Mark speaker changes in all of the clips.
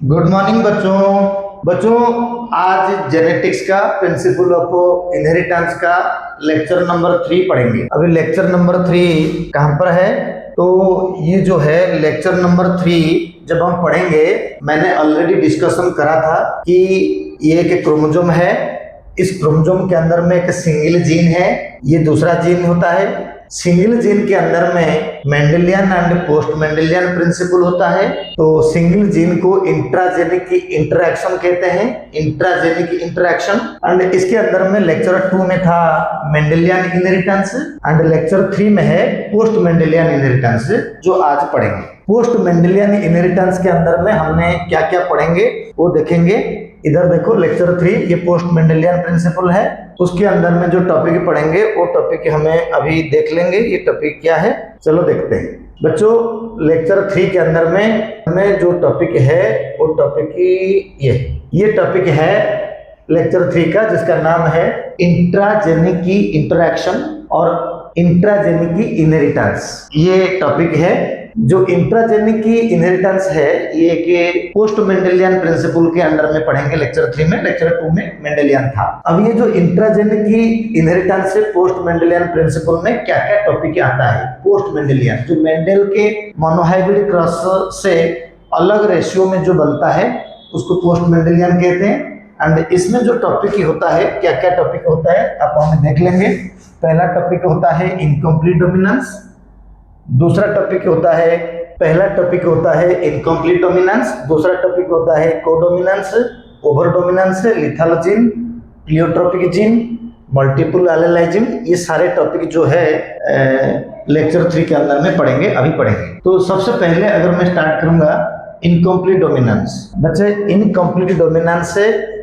Speaker 1: Good morning बच्चों आज genetics का प्रिंसिपल ऑफ इनहेरिटेंस का लेक्चर नंबर 3 पढ़ेंगे। अभी लेक्चर नंबर 3 कहाँ पर है? तो ये जो है लेक्चर नंबर 3 जब हम पढ़ेंगे, मैंने ऑलरेडी डिस्कशन करा था कि ये एक क्रोमोसोम है। इस क्रोमोसोम के अंदर में एक सिंगल जीन है, ये दूसरा जीन होता है। सिंगल जीन के अंदर में Mendelian and post Mendelian principle होता है। तो सिंगल जीन को इंट्राजेनिक इंटरेक्शन कहते हैं, इंट्राजेनिक इंटरेक्शन। एंड इसके अंदर में लेक्चर 2 में था मेंडेलियन इनहेरिटेंस एंड लेक्चर 3 में है पोस्ट मेंडेलियन इनहेरिटेंस, जो आज पढ़ेंगे। पोस्ट मेंडेलियन इनहेरिटेंस के अंदर में हमने क्या क्या पढ़ेंगे वो देखेंगे। इधर देखो लेक्चर 3 ये पोस्ट मेंडेलियन प्रिंसिपल है। उसके अंदर में जो टॉपिक पढ़ेंगे वो टॉपिक हमें अभी देख लेंगे। ये टॉपिक क्या है चलो देखते हैं। बच्चों लेक्चर 3 के अंदर में हमें जो टॉपिक है वो टॉपिक ये टॉपिक है लेक्चर 3 का, जिसका नाम है इंट्राजेनिक की इंटरेक्शन और इंट्राजेनिक की इनहेरिटेंस। ये टॉपिक है। जो इंट्राजेनिक की इनहेरिटेंस है ये कि पोस्ट मेंडेलियन प्रिंसिपल के अंडर में पढ़ेंगे लेक्चर 3 में। लेक्चर 2 में मेंडेलियन था। अब ये जो इंट्राजेनिक की इनहेरिटेंस से पोस्ट मेंडेलियन प्रिंसिपल में क्या क्या टॉपिक आता है। पोस्ट मेंडेलियन जो मेंडल के मोनोहाइब्रिड क्रॉस से अलग रेशियो में जो बनता है उसको पोस्ट मेंडेलियन कहते हैं। एंड इसमें जो टॉपिक होता है, क्या क्या टॉपिक होता है आप हमें देख लेंगे। पहला टॉपिक होता है इनकम्प्लीट डोमिनेंस। दूसरा टॉपिक होता है, पहला टॉपिक होता है इनकम्प्लीट डोमिनेंस। दूसरा टॉपिक होता है codominance, over dominance, lethal gene, pleiotropic gene, multiple allelism. ये सारे टॉपिक जो है लेक्चर 3 के अंदर में पढ़ेंगे, अभी पढ़ेंगे। तो सबसे पहले अगर मैं स्टार्ट करूंगा इनकम्प्लीट डोमिनेंस। बच्चे इनकम्प्लीट डोमिनेंस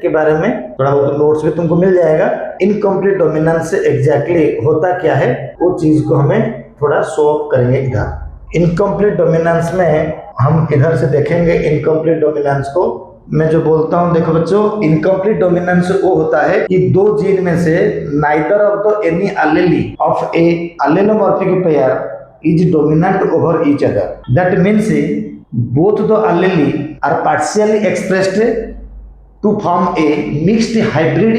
Speaker 1: के बारे में थोड़ा बहुत नोट्स भी तुमको मिल जाएगा। इनकम्प्लीट डोमिनेंस से एग्जैक्टली होता क्या है वो चीज को हमें थोड़ा शो ऑफ करेंगे इधर। इनकम्प्लीट डोमिनेंस में हम इधर से देखेंगे। इनकम्प्लीट डोमिनेंस को मैं जो बोलता हूं, देखो बच्चों, इनकम्प्लीट डोमिनेंस वो होता है कि दो जीन में से neither of the any allele of a allelomorphic pair is dominant over each other. That means both the allele are partially expressed to form a mixed hybrid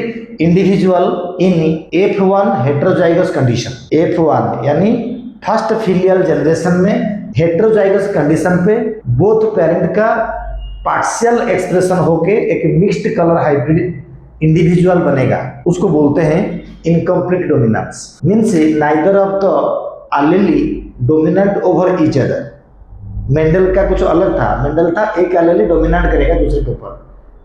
Speaker 1: individual in F1 heterozygous condition। F1 यानी first filial generation में heterozygous condition पे both parent का partial expression होके एक mixed colour hybrid individual बनेगा, उसको बोलते हैं incomplete dominance. Means neither of the allele dominant over each other. Mendel का कुछ अलग था, मेंडल था एक एलीली डोमिनेट करेगा दूसरे के ऊपर।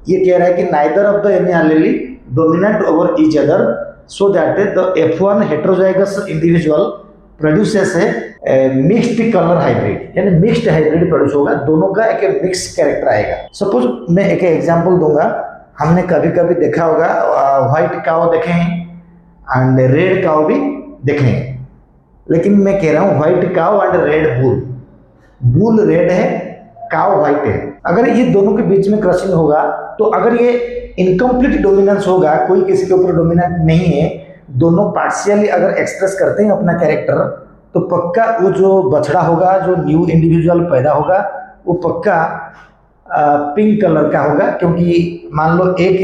Speaker 1: ये कह रहा है कि neither of the any allele dominate over each other so that the F1 heterozygous individual produces a mixed colour hybrid, यानी मिक्स्ड हाइब्रिड प्रोड्यूस होगा, दोनों का एक मिक्स कैरेक्टर आएगा। सपोज मैं एक एग्जांपल दूंगा। हमने कभी कभी देखा होगा व्हाइट काउ देखे हैं एंड रेड काउ भी देखे हैं, लेकिन मैं कह रहा हूँ white cow and red bull. Bull red है, काउ व्हाइट है। अगर ये दोनों के बीच में क्रॉसिंग होगा तो अगर ये इनकम्प्लीट डोमिनेंस होगा, कोई किसी के ऊपर डोमिनेंट नहीं है, दोनों पार्शियली अगर एक्सप्रेस करते हैं अपना कैरेक्टर, तो पक्का वो जो बछड़ा होगा, जो न्यू इंडिविजुअल पैदा होगा, वो पक्का पिंक कलर का होगा। क्योंकि मान लो एक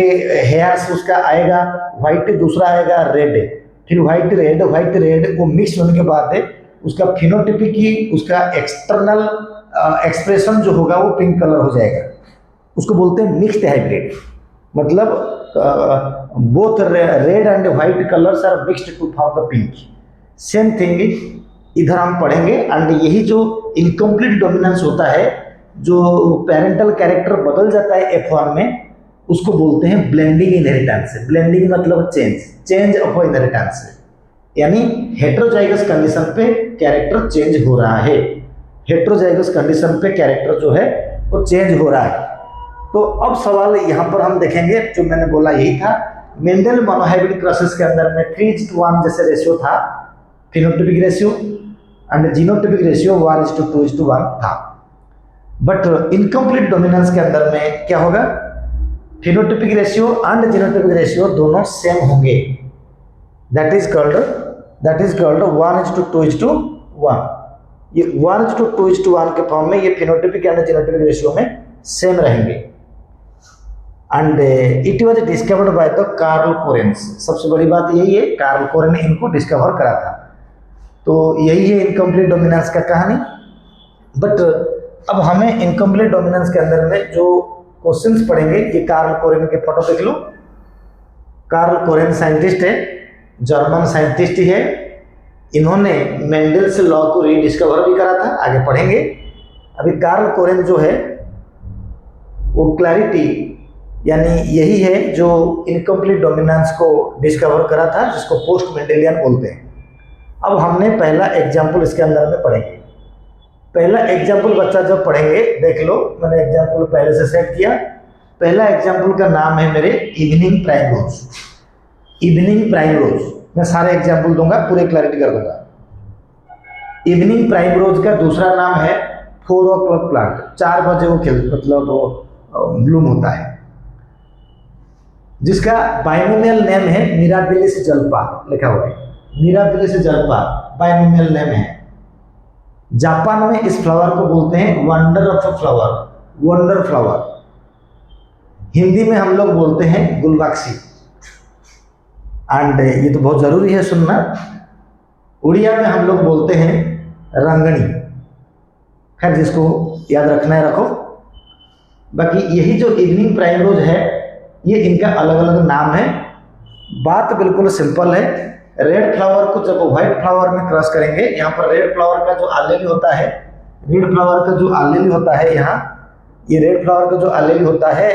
Speaker 1: हेयर्स उसका आएगा व्हाइट, दूसरा आएगा रेड, फिर व्हाइट रेड वो मिक्स होने के बाद उसका फिनोटाइपिक की उसका एक्सटर्नल एक्सप्रेशन जो होगा वो पिंक कलर हो जाएगा। उसको बोलते हैं मिक्स्ड हाइब्रिड। मतलब both red and white colours are mixed to form the pink. Same thing इधर हम पढ़ेंगे। एंड यही जो इनकम्प्लीट डोमिनेंस होता है, जो पेरेंटल कैरेक्टर बदल जाता है F1 में, उसको बोलते हैं ब्लेंडिंग इनहेरिटेंस। ब्लेंडिंग मतलब चेंज ऑफ इनहेरिटेंस, यानी हेटेरोजाइगस कंडीशन पे कैरेक्टर चेंज हो रहा है। हेटेरोजाइगस कंडीशन पे कैरेक्टर जो है वो चेंज हो रहा है। तो अब सवाल यहाँ पर हम देखेंगे, जो मैंने बोला यही था। मेंडल मोनोहाइब्रिड क्रॉसेस के अंदर में 3:1 जैसे रेशियो था, phenotypic ratio and genotypic ratio 1:2:1 था। बट इनकम्प्लीट डोमिनेंस के अंदर में क्या होगा, phenotypic ratio and genotypic ratio दोनों सेम होंगे। That is called 1:2:1। ये 1:2:1 के फॉर्म में ये फिनोटाइपिक एंड जीनोटाइपिक रेशियो में सेम रहेंगे। And it was discovered by the Carl Correns. सबसे बड़ी बात यही है, कार्ल कोरेन ने इनको डिस्कवर करा था। तो यही है इनकम्प्लीट डोमिनेंस का कहानी। बट अब हमें इनकम्प्लीट डोमिनेंस के अंदर में जो क्वेश्चंस पढ़ेंगे, ये कार्ल कोरेन के फोटो देख लो। कार्ल कोरेन साइंटिस्ट है, जर्मन साइंटिस्ट ही है। इन्होंने मेंडल्स लॉ को रीडिस्कवर भी करा था, आगे पढ़ेंगे। अभी कार्ल कोरेन जो है वो क्लैरिटी यानी यही है जो इनकम्प्लीट डोमिनेंस को डिस्कवर करा था, जिसको पोस्ट मेंडेलियन बोलते हैं। अब हमने पहला एग्जाम्पल इसके अंदर में पढ़ेंगे। पहला एग्जाम्पल बच्चा जब पढ़ेंगे, देख लो मैंने एग्जाम्पल पहले से सेट किया। पहला एग्जाम्पल का नाम है मेरे इवनिंग प्राइम रोज। इवनिंग प्राइम रोज, मैं सारे एग्जाम्पल दूंगा, पूरे क्लैरिटी कर दूंगा। इवनिंग प्राइम रोज का दूसरा नाम है 4 o'clock प्लांट। 4 बजे वो मतलब ब्लूम होता है, जिसका बाइनोमियल नेम है मिराबिलिस जल्पा, लिखा हुआ है मिराबिलिस जल्पा, बाइनोमियल नेम है। जापान में इस फ्लावर को बोलते हैं wonder of a flower, wonder flower. Hindi में हम लोग बोलते हैं गुलबक्सी। एंड ये तो बहुत जरूरी है सुनना, उड़िया में हम लोग बोलते हैं रंगनी। खैर जिसको याद रखना है रखो। बाकी यही जो इवनिंग प्राइम रोज है, ये इनका अलग अलग नाम है। बात बिल्कुल सिंपल है। रेड फ्लावर को जब व्हाइट फ्लावर में क्रॉस करेंगे, यहाँ पर रेड फ्लावर का जो आलेली होता है, रेड फ्लावर का जो आलेली होता है यहाँ, ये रेड फ्लावर का जो आलेली होता है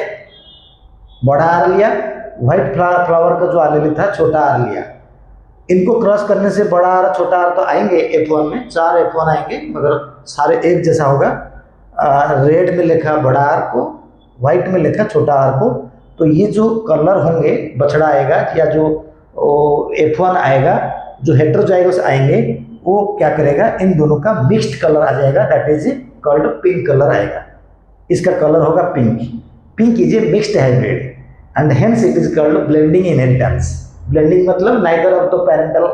Speaker 1: बड़ा आर लिया, व्हाइट फ्लावर का जो आलेली था छोटा आर लिया। इनको क्रॉस करने से बड़ा आर छोटा आर तो आएंगे F1 में, 4 F1 आएंगे, मगर सारे एक जैसा होगा। रेड में लिखा बड़ा आर को, व्हाइट में लिखा छोटा आर को। तो ये जो कलर होंगे, बछड़ा आएगा या जो F1 आएगा, जो हेटेरोजाइगस आएंगे, वो क्या करेगा, इन दोनों का मिक्स्ड कलर आ जाएगा, that is called pink colour आएगा। इसका कलर होगा pink. Pink is a mixed hybrid and hence it is called blending inheritance. Blending मतलब neither of the parental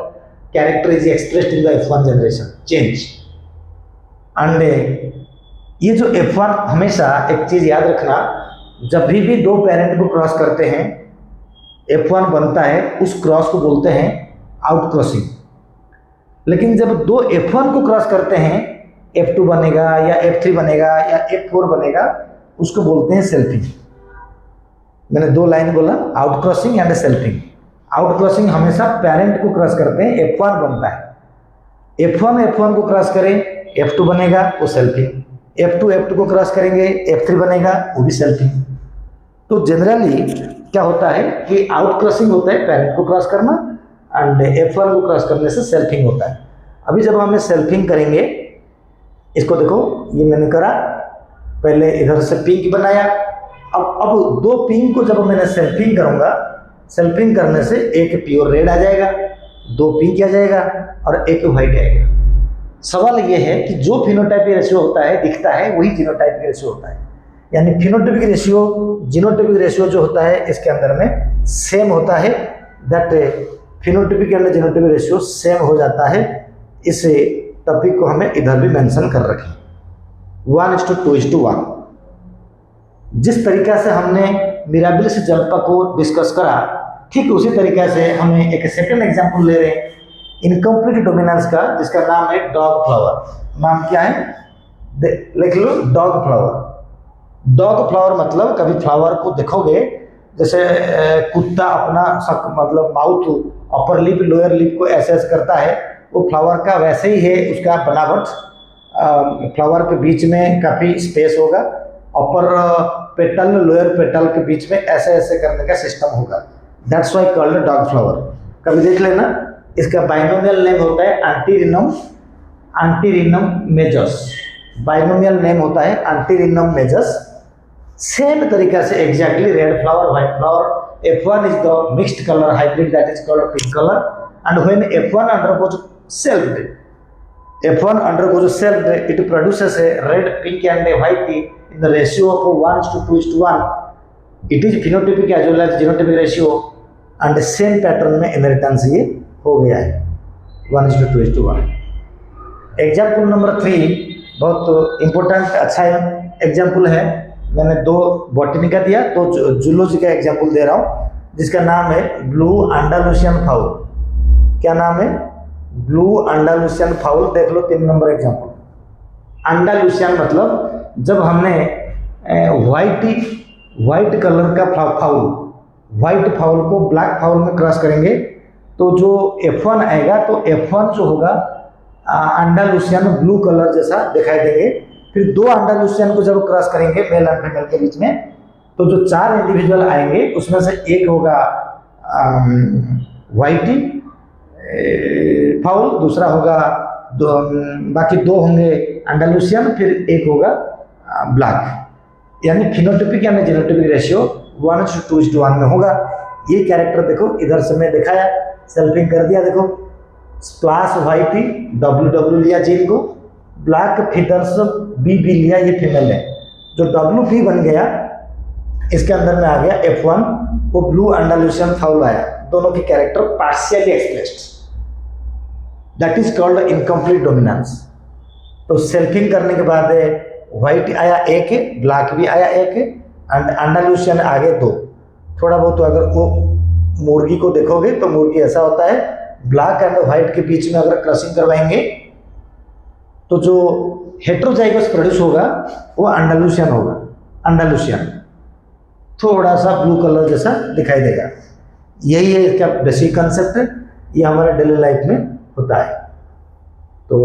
Speaker 1: character is expressed in the F1 generation, change. And ये जो F1, हमेशा एक चीज याद रखना, जब भी दो पेरेंट को क्रॉस करते हैं F1 बनता है, उस क्रॉस को बोलते हैं आउट क्रॉसिंग। लेकिन जब दो F1 को क्रॉस करते हैं, F2 बनेगा या F3 बनेगा या F4 बनेगा, उसको बोलते हैं सेल्फिंग। मैंने 2 लाइन बोला, out crossing and selfing. Out crossing हमेशा पेरेंट को क्रॉस करते हैं, F1 बनता है। F1 को क्रॉस करें, F2 बनेगा, वो सेल्फिंग। F2 को क्रॉस करेंगे, F3 बनेगा, वो भी सेल्फिंग। तो जनरली क्या होता है कि आउट क्रॉसिंग होता है पेरेंट को क्रॉस करना, एंड F1 को क्रॉस करने से सेल्फिंग होता है। अभी जब हमें सेल्फिंग करेंगे, इसको देखो, ये मैंने करा, पहले इधर से पिंक बनाया। अब 2 पिंक को जब मैंने सेल्फिंग करूंगा, सेल्फिंग करने से एक प्योर रेड आ जाएगा, 2 पिंक आ जाएगा और एक व्हाइट आएगा। सवाल ये है कि जो फिनोटाइपिक रेशियो होता है, दिखता है, वही जीनोटाइपिक रेशियो होता है। यानी फिनोटाइपिक रेशियो जीनोटाइपिक रेशियो जो होता है इसके अंदर में सेम होता है, that phenotypic and genotypic ratio same हो जाता है। इस टॉपिक को हमें इधर भी मेंशन कर रखें, 1:2:1। जिस तरीका से हमने मिराबिलिस जल्पा को डिस्कस करा, ठीक उसी तरीके से हमें एक सेकंड एग्जांपल ले रहे हैं इनकम्प्लीट डोमिनेंस का, जिसका नाम है डॉग फ्लावर। नाम क्या है, लिख लो, डॉग फ्लावर। डॉग फ्लावर मतलब कभी फ्लावर को देखोगे, जैसे कुत्ता अपना मतलब mouth, upper lip, lower lip को ऐसे करता है, वो फ्लावर का वैसे ही है उसका बनावट। फ्लावर के बीच में काफ़ी स्पेस होगा, अपर पेटल लोअर पेटल के बीच में ऐसे ऐसे करने का सिस्टम होगा, that's why called dog flower. कभी देख लेना, इसका बाइनोमियल नेम होता है एंटीरिनम मेजस। बाइनोमियल नेम होता है एंटीरिनम मेजस। सेम तरीका से exactly red flower, white flower, F1 is the mixed color hybrid that is called pink color, and when F1 undergoes self-day, it produces a red, pink and a white in the ratio of 1:2:1. It is phenotypic as well as genotypic ratio, and same pattern में inheritance ये हो गया है 1:2:1। Example number 3 बहुत important अच्छा example है, मैंने 2 botany का दिया, तो जूलॉजी का एग्जाम्पल दे रहा हूँ जिसका नाम है ब्लू अंडालुसियन फाउल। क्या नाम है? Blue Andalusian fowl. देख लो 3 नंबर एग्जाम्पल। अंडालुसियन मतलब जब हमने व्हाइट कलर का फाउल, व्हाइट फाउल को ब्लैक फाउल में क्रॉस करेंगे तो जो F1 आएगा, तो F1 जो होगा अंडालुसियन ब्लू कलर जैसा दिखाई देंगे। फिर 2 अंडालुसियन को जब क्रॉस करेंगे मेल एंड फीमेल के बीच में, तो जो 4 इंडिविजुअल आएंगे उसमें से एक होगा व्हाइट फाउल, दूसरा होगा बाकी 2 होंगे अंडालुसियन, फिर एक होगा ब्लैक। यानी फिनोटाइपिक यानी जीनोटाइपिक रेशियो 1:2:1 में होगा। ये कैरेक्टर देखो इधर से मैं दिखाया, सेल्फिंग कर दिया। देखो स्प्लैश व्हाइट WW लिया जीन को, ब्लैक फीदर्स BB लिया, ये फीमेल है। जो WB बन गया इसके अंदर में आ गया F1, वो ब्लू अंडालुसियन फाउल आया। दोनों के character partially expressed, that is called incomplete dominance. तो सेल्फिंग करने के बाद व्हाइट आया एक, ब्लैक भी आया एक, अंडालुसियन आगे 2। थोड़ा बहुत अगर वो मुर्गी को देखोगे तो मुर्गी ऐसा होता है, ब्लैक एंड व्हाइट के बीच में अगर क्रॉसिंग करवाएंगे तो जो हेटेरोजाइगस प्रोड्यूस होगा वो अंडालुसियन होगा। अंडालुसियन थोड़ा सा ब्लू कलर जैसा दिखाई देगा। यही है इसका बेसिक कंसेप्ट, ये हमारे डेली लाइफ में होता है। तो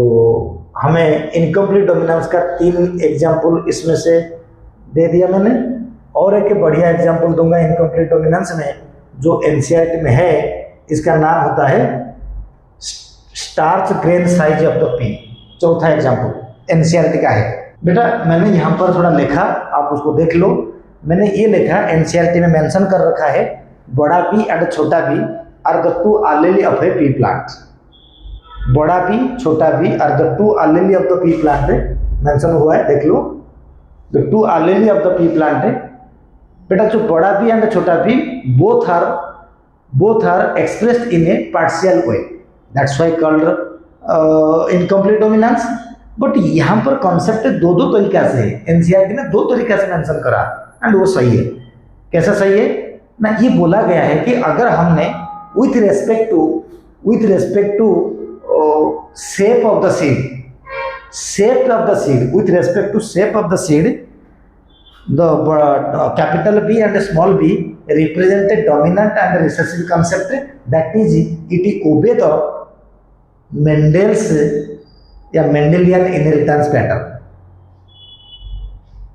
Speaker 1: हमें इनकम्प्लीट डोमिनेंस का 3 एग्जाम्पल इसमें से दे दिया मैंने, और एक बढ़िया एग्जाम्पल दूंगा इनकम्प्लीट डोमिनेंस में जो एनसीईआरटी में है। इसका नाम होता है starch grain size of the P. चौथा एग्जाम्पल एनसीईआरटी का है। बेटा मैंने यहाँ पर थोड़ा लिखा, आप उसको देख लो। मैंने ये लिखा, एनसीईआरटी में मेंशन कर रखा है, बड़ा पी एंड छोटा P are the 2 allele of a P plant. बड़ा पी छोटा P are the 2 allele of the P plant mention हुआ है, देख लो। The 2 allele of the P plant है। बेटा जो बड़ा पी एंड छोटा P both are expressed in a partial way, that's why called incomplete dominance। But यहाँ पर कॉन्सेप्ट 2 तरीका से है, एनसीईआरटी ने 2 तरीका से मेंशन करा एंड वो सही है। कैसा सही है ना? ये बोला गया है कि अगर हमने with respect to shape of the seed, with respect to shape of the seed, the capital B and small b represent a dominant and recessive concept, that is it obey the Mendel's या Mendelian inheritance pattern.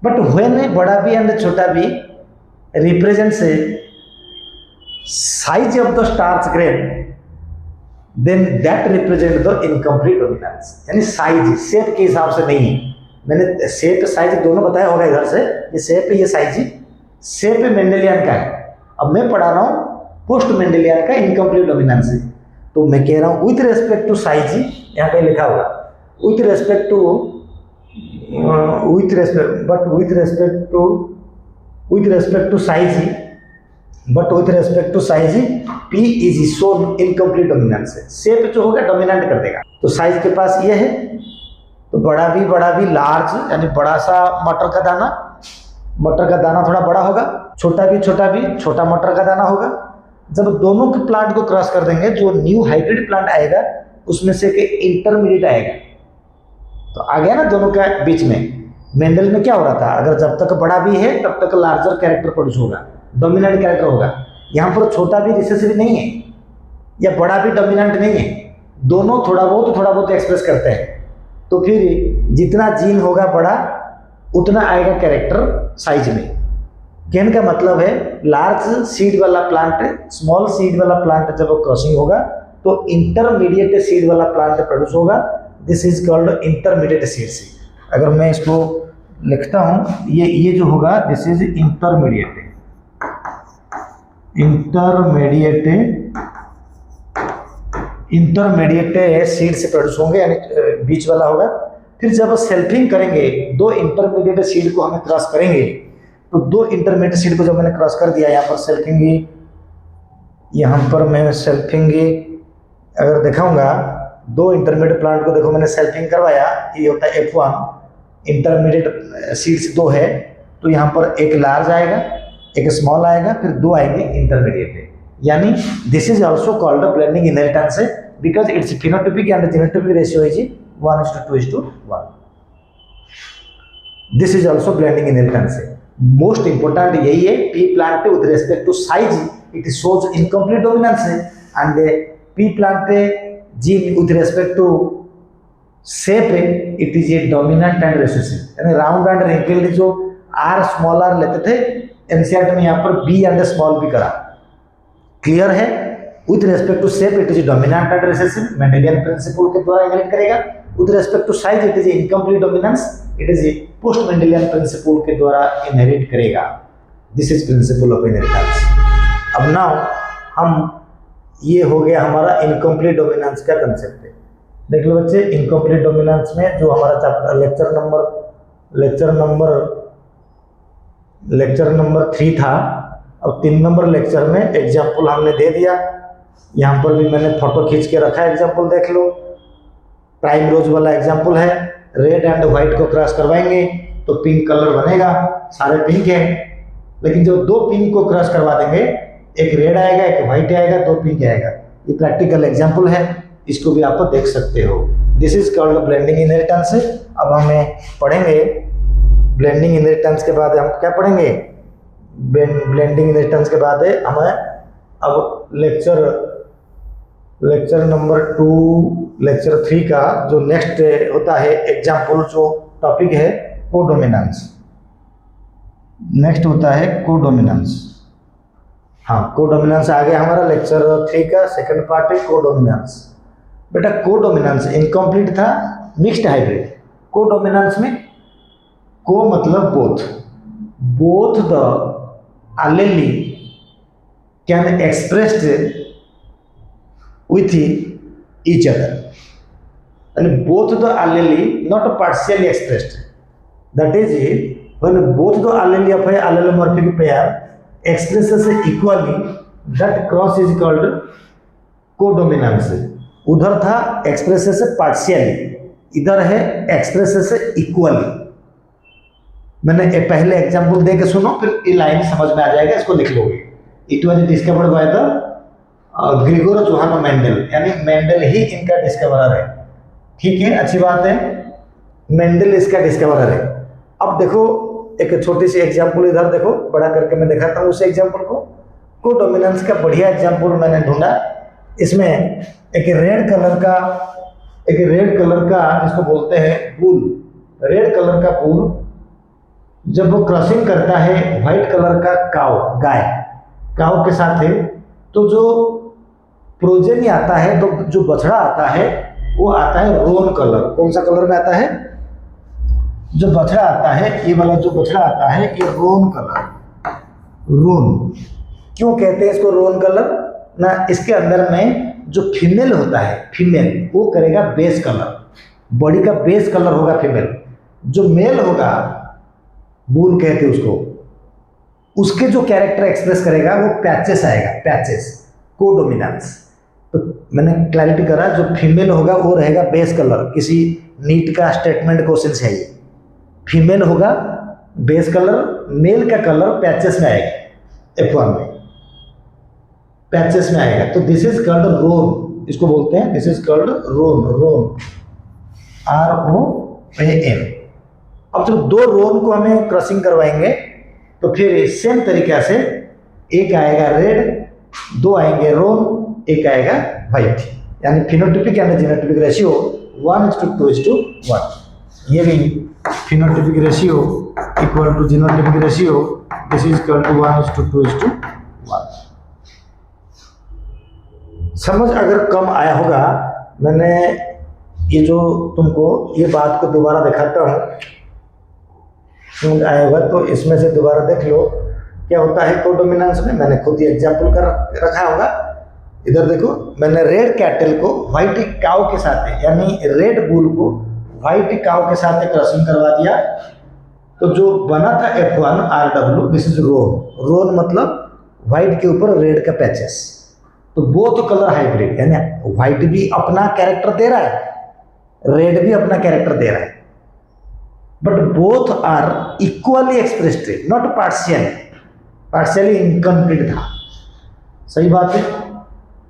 Speaker 1: But when a बड़ा B and छोटा B represents a size of the starch grain, then that represent the incomplete dominance। यानी size shape के हिसाब से नहीं है। मैंने शेप साइज दोनों बताया होगा इधर से, ये शेप ये साइज, शेप मेंडेलियन का है। अब मैं पढ़ा रहा हूँ पोस्ट मेंडेलियन का इनकम्प्लीट डोमिनेंस है। तो मैं कह रहा हूँ विथ रेस्पेक्ट टू साइज, यहाँ पे लिखा होगा with respect to size P is shown incomplete dominance है। शेप जो होगा डोमिनेंट कर देगा। तो साइज के पास ये है, तो बड़ा भी लार्ज यानी बड़ा सा मटर का दाना थोड़ा बड़ा होगा, छोटा भी छोटा मटर का दाना होगा। जब दोनों के प्लांट को क्रॉस कर देंगे, जो न्यू हाइब्रिड प्लांट आएगा उसमें से एक इंटरमीडिएट आएगा, तो आ गया ना दोनों के बीच में। मेंडल में क्या हो रहा था, अगर जब तक बड़ा भी है तब तक लार्जर कैरेक्टर प्रोड्यूस होगा, डोमिनेंट कैरेक्टर होगा। यहाँ पर छोटा भी रिसेसिव नहीं है या बड़ा भी डोमिनेंट नहीं है, दोनों थोड़ा बहुत एक्सप्रेस करते हैं। तो फिर जितना जीन होगा बड़ा उतना आएगा कैरेक्टर साइज में। कहने का मतलब है लार्ज सीड वाला प्लांट स्मॉल सीड वाला प्लांट जब क्रॉसिंग होगा तो इंटरमीडिएट सीड वाला प्लांट प्रोड्यूस होगा। This is called intermediate seed. अगर मैं इसको लिखता हूँ, ये जो होगा दिस इज इंटरमीडिएट सीड से प्रोड्यूस होंगे, यानी बीच वाला होगा। फिर जब सेल्फिंग करेंगे, 2 इंटरमीडिएट सीड को हमें क्रॉस करेंगे, तो 2 इंटरमीडिएट सीड को जब मैंने क्रॉस कर दिया, यहाँ पर सेल्फिंग, यहाँ पर मैं सेल्फिंग अगर दिखाऊंगा, 2 इंटरमीडिएट प्लांट को देखो मैंने सेल्फिंग करवाया, ये होता है F1, इंटरमीडिएट सीड्स 2 है, तो यहाँ पर एक लार्ज आएगा, एक स्मॉल आएगा, फिर दो आएंगे इंटरमीडिएट। यानी this is also called a blending inheritance है, because its phenotypic and genotypic ratio is 1:2:1। This is also blending inheritance है। मोस्ट इंपोर्टेंट यही है, P plant with respect to size it shows incomplete dominance है, and P plant gene with respect to shape it is a dominant and recessive. यानी round and wrinkled जो are small are लेते थे, NCERT में यहाँ पर B and small भी करा। क्लियर है? With respect to shape it is dominant and recessive, Mendelian principle के द्वारा इनहेरिट करेगा। With respect to size it is incomplete dominance, it is post Mendelian principle के द्वारा इनहेरिट करेगा। This is principle of inheritance. अब now हम, ये हो गया हमारा इनकम्प्लीट डोमिनेंस का कंसेप्ट है। देख लो बच्चे, इनकम्प्लीट डोमिनेंस में जो हमारा चैप्टर लेक्चर नंबर 3 था, अब 3 नंबर लेक्चर में एग्जाम्पल हमने दे दिया। यहाँ पर भी मैंने फोटो खींच के रखा है, एग्जाम्पल देख लो। प्राइम रोज वाला एग्जाम्पल है, रेड एंड व्हाइट को क्रॉस करवाएंगे तो पिंक कलर बनेगा, सारे पिंक है। लेकिन जब दो पिंक को क्रॉस करवा देंगे, एक रेड आएगा, एक व्हाइट आएगा, दो पिंक आएगा। ये प्रैक्टिकल एग्जाम्पल है, इसको भी आप देख सकते हो। This is called blending inheritance. अब हमें पढ़ेंगे ब्लेंडिंग इनहेरिटेंस के बाद हम क्या पढ़ेंगे? ब्लेंडिंग इनहेरिटेंस के बाद हमें अब लेक्चर नंबर 2 लेक्चर 3 का जो नेक्स्ट होता है एग्जाम्पल, जो टॉपिक है कोडोमिनेंस। नेक्स्ट होता है कोडोमिनेंस। हाँ, कोडोमिनेंस आ गया हमारा लेक्चर 3 का सेकंड पार्ट है कोडोमिनेंस। बेटा कोडोमिनेंस इनकम्प्लीट था, मिक्स्ड हाइब्रिड। कोडोमिनेंस में को मतलब both the allele can expressed with each other, and both the allele not partially expressed. That is, when both the allele of a allelomorphic pair expresses equally, that cross is called codominance. उधर था expresses partially, इधर है expresses equally। मैंने पहले example दे के सुनो, फिर ये लाइन समझ में आ जाएगा, इसको लिख लोगे। It was discovered by the Grigor Johan Mendel, यानी मेंडल ही इनका डिस्कवरर है। ठीक है, अच्छी बात है, मेंडल इसका डिस्कवरर है। अब देखो एक छोटी सी एग्जाम्पल इधर देखो, बड़ा करके मैं दिखाता हूँ उस एग्जाम्पल को। कोडोमिनेंस का बढ़िया एग्जाम्पल मैंने ढूंढा। इसमें एक रेड कलर का जिसको बोलते हैं बुल, रेड कलर का बुल जब वो क्रॉसिंग करता है व्हाइट कलर का काव के साथ है, तो जो प्रोजेनी आता है, तो जो बछड़ा आता है वो आता है रोन कलर। कौन सा कलर में आता है? जो बछड़ा आता है, ये वाला जो बछड़ा आता है, ये रोन कलर। रोन क्यों कहते हैं इसको रोन कलर? ना, इसके अंदर में जो फीमेल होता है, फीमेल वो करेगा बेस कलर, बॉडी का बेस कलर होगा फीमेल। जो मेल होगा, बूल कहते हैं उसको, उसके जो कैरेक्टर एक्सप्रेस करेगा वो पैचेस आएगा, पैचेस, कोडोमिनेंस। तो मैंने क्लैरिटी करा, जो फीमेल होगा वो रहेगा बेस कलर। किसी नीट का स्टेटमेंट क्वेश्चन है ये, फीमेल होगा बेस कलर, मेल का कलर पैचेस में आएगा, F1 में पैचेस में आएगा। तो दिस इज कॉल्ड रोन, इसको बोलते हैं, this is called roan, ROAN। अब जब दो रोन को हमें क्रॉसिंग करवाएंगे, तो फिर सेम तरीका से एक आएगा रेड, दो आएंगे रोन, एक आएगा व्हाइट। यानी फिनोटिपिक एंड जीनोटिपिक रेशियो 1:2:1। ये भी phenotypic ratio equal to genotypic ratio, this is equal to 1:2:1। समझ अगर कम आया होगा, मैंने ये जो तुमको ये बात को दोबारा दिखाता हूँ, समझ आया होगा तो इसमें से दोबारा देख लो क्या होता है कोडोमिनेंस में। मैंने खुद ही एग्जाम्पल कर रखा होगा। इधर देखो, मैंने रेड कैटल को व्हाइट काउ के साथ, यानी रेड बुल को व्हाइट काउ के साथ क्रॉसिंग करवा दिया, तो जो बना था F1 RW, दिस इज रोन मतलब व्हाइट के ऊपर रेड का पैचेस। तो बोथ कलर हाइब्रिड, यानी व्हाइट भी अपना कैरेक्टर दे रहा है, रेड भी अपना कैरेक्टर दे रहा है। But both are equally expressed, not partially incomplete था। सही बात है।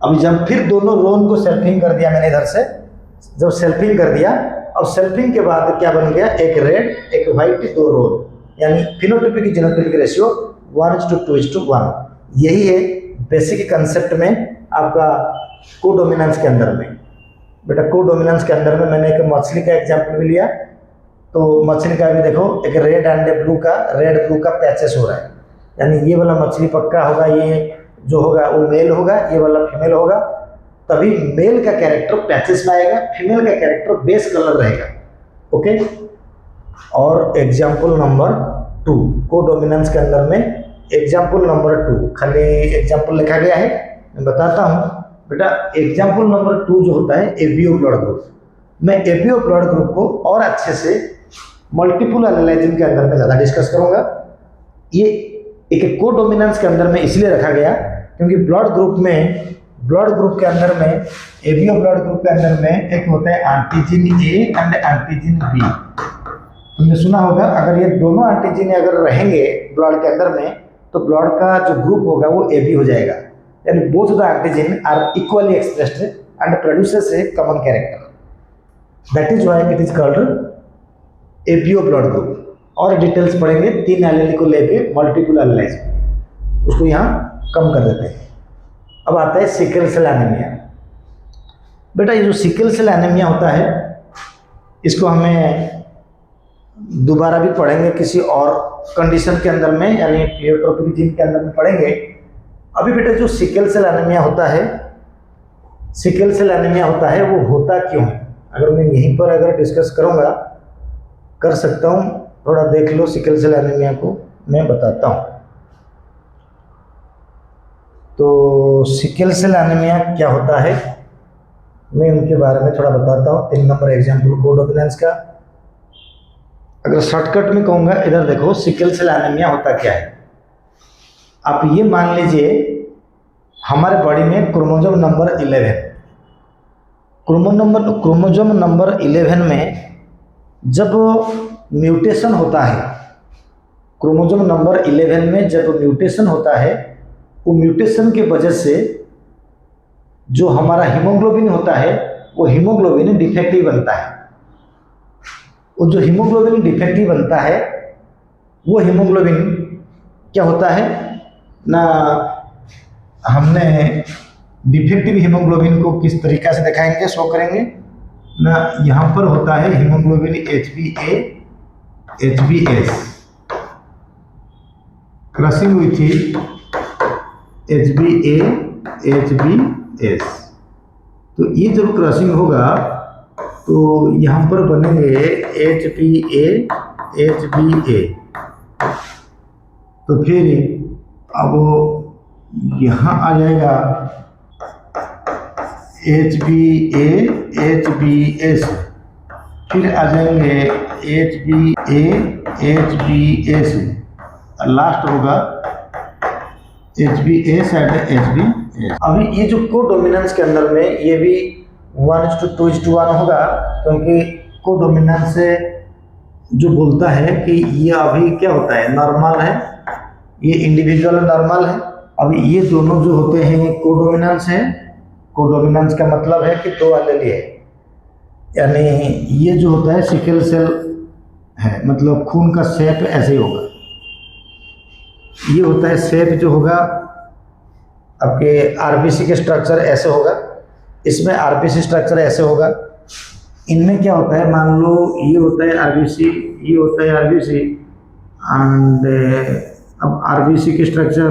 Speaker 1: अभी जब फिर दोनों रोन को सेल्फिंग कर दिया मैंने इधर से, जब सेल्फिंग कर दिया, अब सेल्फिंग के बाद क्या बन गया, एक रेड एक व्हाइट दो रोन, यानी फिनोटाइपिक जीनोटाइपिक रेशियो 1:2:1। यही है बेसिक कंसेप्ट में आपका कोडोमिनेंस के अंदर में। बेटा कोडोमिनेंस के अंदर में मैंने एक मछली का एग्जांपल भी लिया, तो मछली का भी देखो एक रेड एंड ब्लू का, रेड ब्लू का पैचेस हो रहा है, यानी ये वाला मछली पक्का होगा, ये जो होगा वो मेल होगा, ये वाला फीमेल होगा, तभी मेल का कैरेक्टर पैचेस में आएगा, फीमेल का कैरेक्टर बेस कलर रहेगा। ओके। और एग्जाम्पल नंबर 2 कोडोमिनेंस के अंदर में, एग्जाम्पल नंबर 2 खाली एग्जाम्पल लिखा गया है, मैं बताता हूँ। बेटा एग्जाम्पल नंबर 2 जो होता है एबीओ ब्लड ग्रुप, मैं एबीओ ब्लड ग्रुप को और अच्छे से मल्टीपल एनालाइजिंग के अंदर में ज़्यादा डिस्कस करूँगा। ये एक कोडोमिनेंस के अंदर में इसलिए रखा गया क्योंकि ब्लड ग्रुप के अंदर में, एबीओ ब्लड ग्रुप के अंदर में एक होता है antigen A and antigen B. तुमने सुना होगा अगर ये दोनों एंटीजन अगर रहेंगे ब्लड के अंदर में तो ब्लड का जो ग्रुप होगा वो एबी हो जाएगा, यानी both the antigen are equally expressed and produces a common character, that is why it is called ABO blood group. और डिटेल्स पढ़ेंगे 3 एलील को लेके मल्टीपल एनालाइज, उसको यहाँ कम कर देते हैं। अब आता है सिकल सेल एनीमिया। बेटा ये जो सिकल सेल एनीमिया होता है इसको हमें दोबारा भी पढ़ेंगे किसी और कंडीशन के अंदर में, यानी प्लेयोट्रोपिक जीन के अंदर में पढ़ेंगे। अभी बेटा जो सिकल सेल एनीमिया होता है, सिकल सेल एनीमिया होता है वो होता क्यों है, अगर मैं यहीं पर अगर डिस्कस करूँगा कर सकता हूँ, थोड़ा देख लो सिकल सेल एनीमिया को मैं बताता हूँ। तो सिकल सेल एनीमिया क्या होता है मैं उनके बारे में थोड़ा बताता हूँ। 3 नंबर एग्जाम्पल कोडोमिनेंस का, अगर शॉर्टकट में कहूँगा इधर देखो सिकल सेल एनीमिया होता क्या है। आप ये मान लीजिए हमारे बॉडी में क्रोमोसोम नंबर 11, क्रोमोसोम नंबर 11 में जब म्यूटेशन होता है, क्रोमोसोम नंबर 11 में जब म्यूटेशन होता है, वो म्यूटेशन की वजह से जो हमारा हीमोग्लोबिन होता है वो हीमोग्लोबिन डिफेक्टिव बनता है। वो जो हीमोग्लोबिन डिफेक्टिव बनता है वो हीमोग्लोबिन क्या होता है ना, हमने डिफेक्टिव हीमोग्लोबिन को किस तरीका से दिखाएंगे, शो करेंगे ना। यहाँ पर होता है haemoglobin HbA HbS crushing with HbA HbS। तो ये जब क्रशिंग होगा तो यहाँ पर बनेंगे HbA HbA, तो फिर अब यहाँ आ जाएगा HbA HbS, फिर आ जाएंगे HbA HbS, लास्ट होगा HbS एंड HbS। अभी ये जो कोडोमिनेंस के अंदर में ये भी 1:2:1 होगा, क्योंकि कोडोमिनेंस से जो बोलता है कि ये अभी क्या होता है, नॉर्मल है, ये इंडिविजुअल नॉर्मल है। अभी ये दोनों जो होते हैं कोडोमिनेंस है। कोडोमिनेंस का मतलब है कि 2 एलील है, यानी ये जो होता है सिकल सेल है, मतलब खून का शेप ऐसे ही होगा। ये होता है शेप जो होगा आपके आरबीसी के स्ट्रक्चर ऐसे होगा, इसमें आरबीसी स्ट्रक्चर ऐसे होगा। इनमें क्या होता है, मान लो ये होता है आरबीसी, ये होता है आरबीसी, एंड अब आरबीसी के स्ट्रक्चर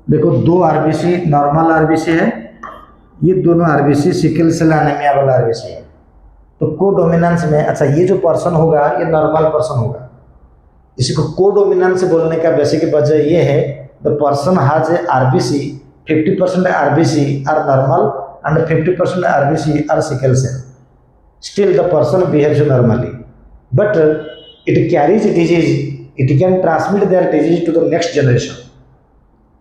Speaker 1: देखो, 2 आरबीसी नॉर्मल आरबीसी है, ये दोनों आरबीसी सिकल सेल एनीमिया वाला आरबीसी है। तो कोडोमिनेंस में, अच्छा ये जो पर्सन होगा ये नॉर्मल पर्सन होगा। इसी को कोडोमिनेंस बोलने का बेसिक वजह ये है, the person has a RBC, 50% RBC are normal and 50% RBC are sickle cell. Still the person behaves normally but it carries disease, it can transmit their disease to the next generation.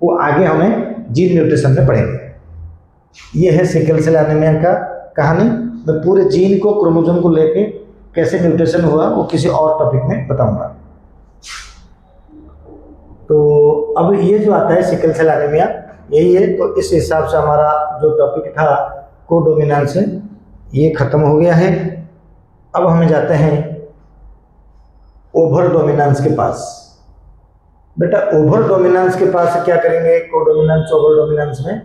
Speaker 1: वो आगे हमें gene mutation में पढ़ेंगे। ये है sickle cell anaemia का कहानी। मैं पूरे जीन को, क्रोमोसोम को लेके कैसे म्यूटेशन हुआ वो किसी और टॉपिक में बताऊंगा। तो अब ये जो आता है सिकल सेल एनीमिया यही है। तो इस हिसाब से हमारा जो टॉपिक था कोडोमिनेंस ये खत्म हो गया है। अब हम जाते हैं ओवर डोमिनेंस के पास। बेटा ओवर डोमिनेंस के पास क्या करेंगे, कोडोमिनेंस ओवर डोमिनेंस में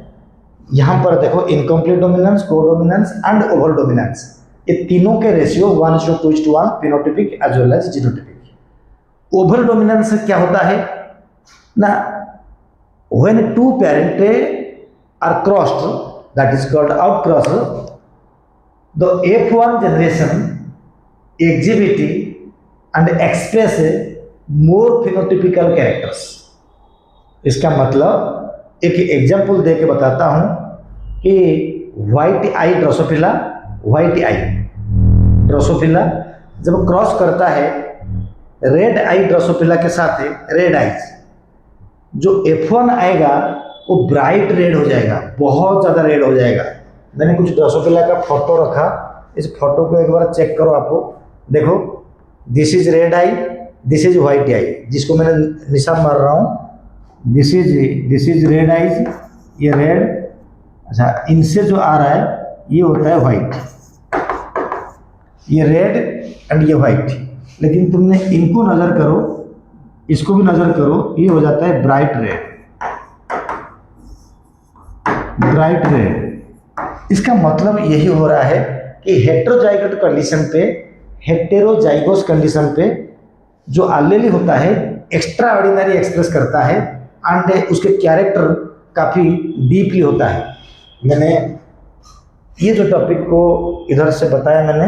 Speaker 1: यहाँ पर देखो incomplete dominance, codominance and over dominance, ये तीनों के ratio 1:2:1 phenotypic as well as genotypic. Over dominance क्या होता है ना, when two parent are crossed that is called out crossed the F1 generation exhibit and express more phenotypical characters। इसका मतलब एक एग्जाम्पल दे के बताता हूं कि white eye Drosophila, white eye Drosophila जब क्रॉस करता है रेड आई ड्रोसोफिला के साथ रेड आईज, जो F1 आएगा वो ब्राइट रेड हो जाएगा, बहुत ज़्यादा रेड हो जाएगा। मैंने कुछ ड्रोसोफिला का फोटो रखा, इस फोटो को एक बार चेक करो। आपको देखो this is red eye, this is white eye, जिसको मैंने निशान मार रहा हूँ, दिस इज रेड आईज, ये रेड। अच्छा इनसे जो आ रहा है ये होता है व्हाइट, ये रेड एंड ये व्हाइट। लेकिन तुमने इनको नज़र करो, इसको भी नज़र करो, ये हो जाता है ब्राइट रेड, ब्राइट रेड। इसका मतलब यही हो रहा है कि हेटेरोजाइगोस कंडीशन पे, हेटेरोजाइगोस कंडीशन पे जो एलील होता है एक्स्ट्रा ऑर्डिनरी एक्सप्रेस करता है एंड उसके कैरेक्टर काफ़ी डीपली होता है। मैंने ये जो टॉपिक को इधर से बताया, मैंने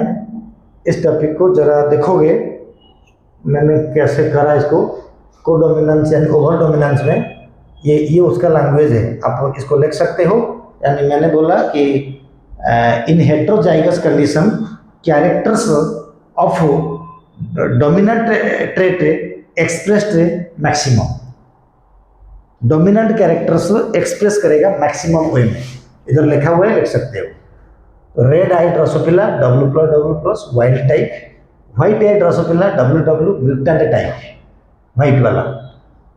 Speaker 1: इस टॉपिक को जरा देखोगे मैंने कैसे करा इसको कोडोमिनेंस एंड ओवर डोमिनेंस में, ये उसका लैंग्वेज है, आप इसको लिख सकते हो। यानी मैंने बोला कि in heterozygous condition characters of dominant trait expressed maximum, dominant characters express करेगा मैक्सिमम वे में, इधर लिखा हुआ है, लिख सकते हो। Red eye Drosophila W+W+, wild type, white eye Drosophila WW mutant type, white वाला।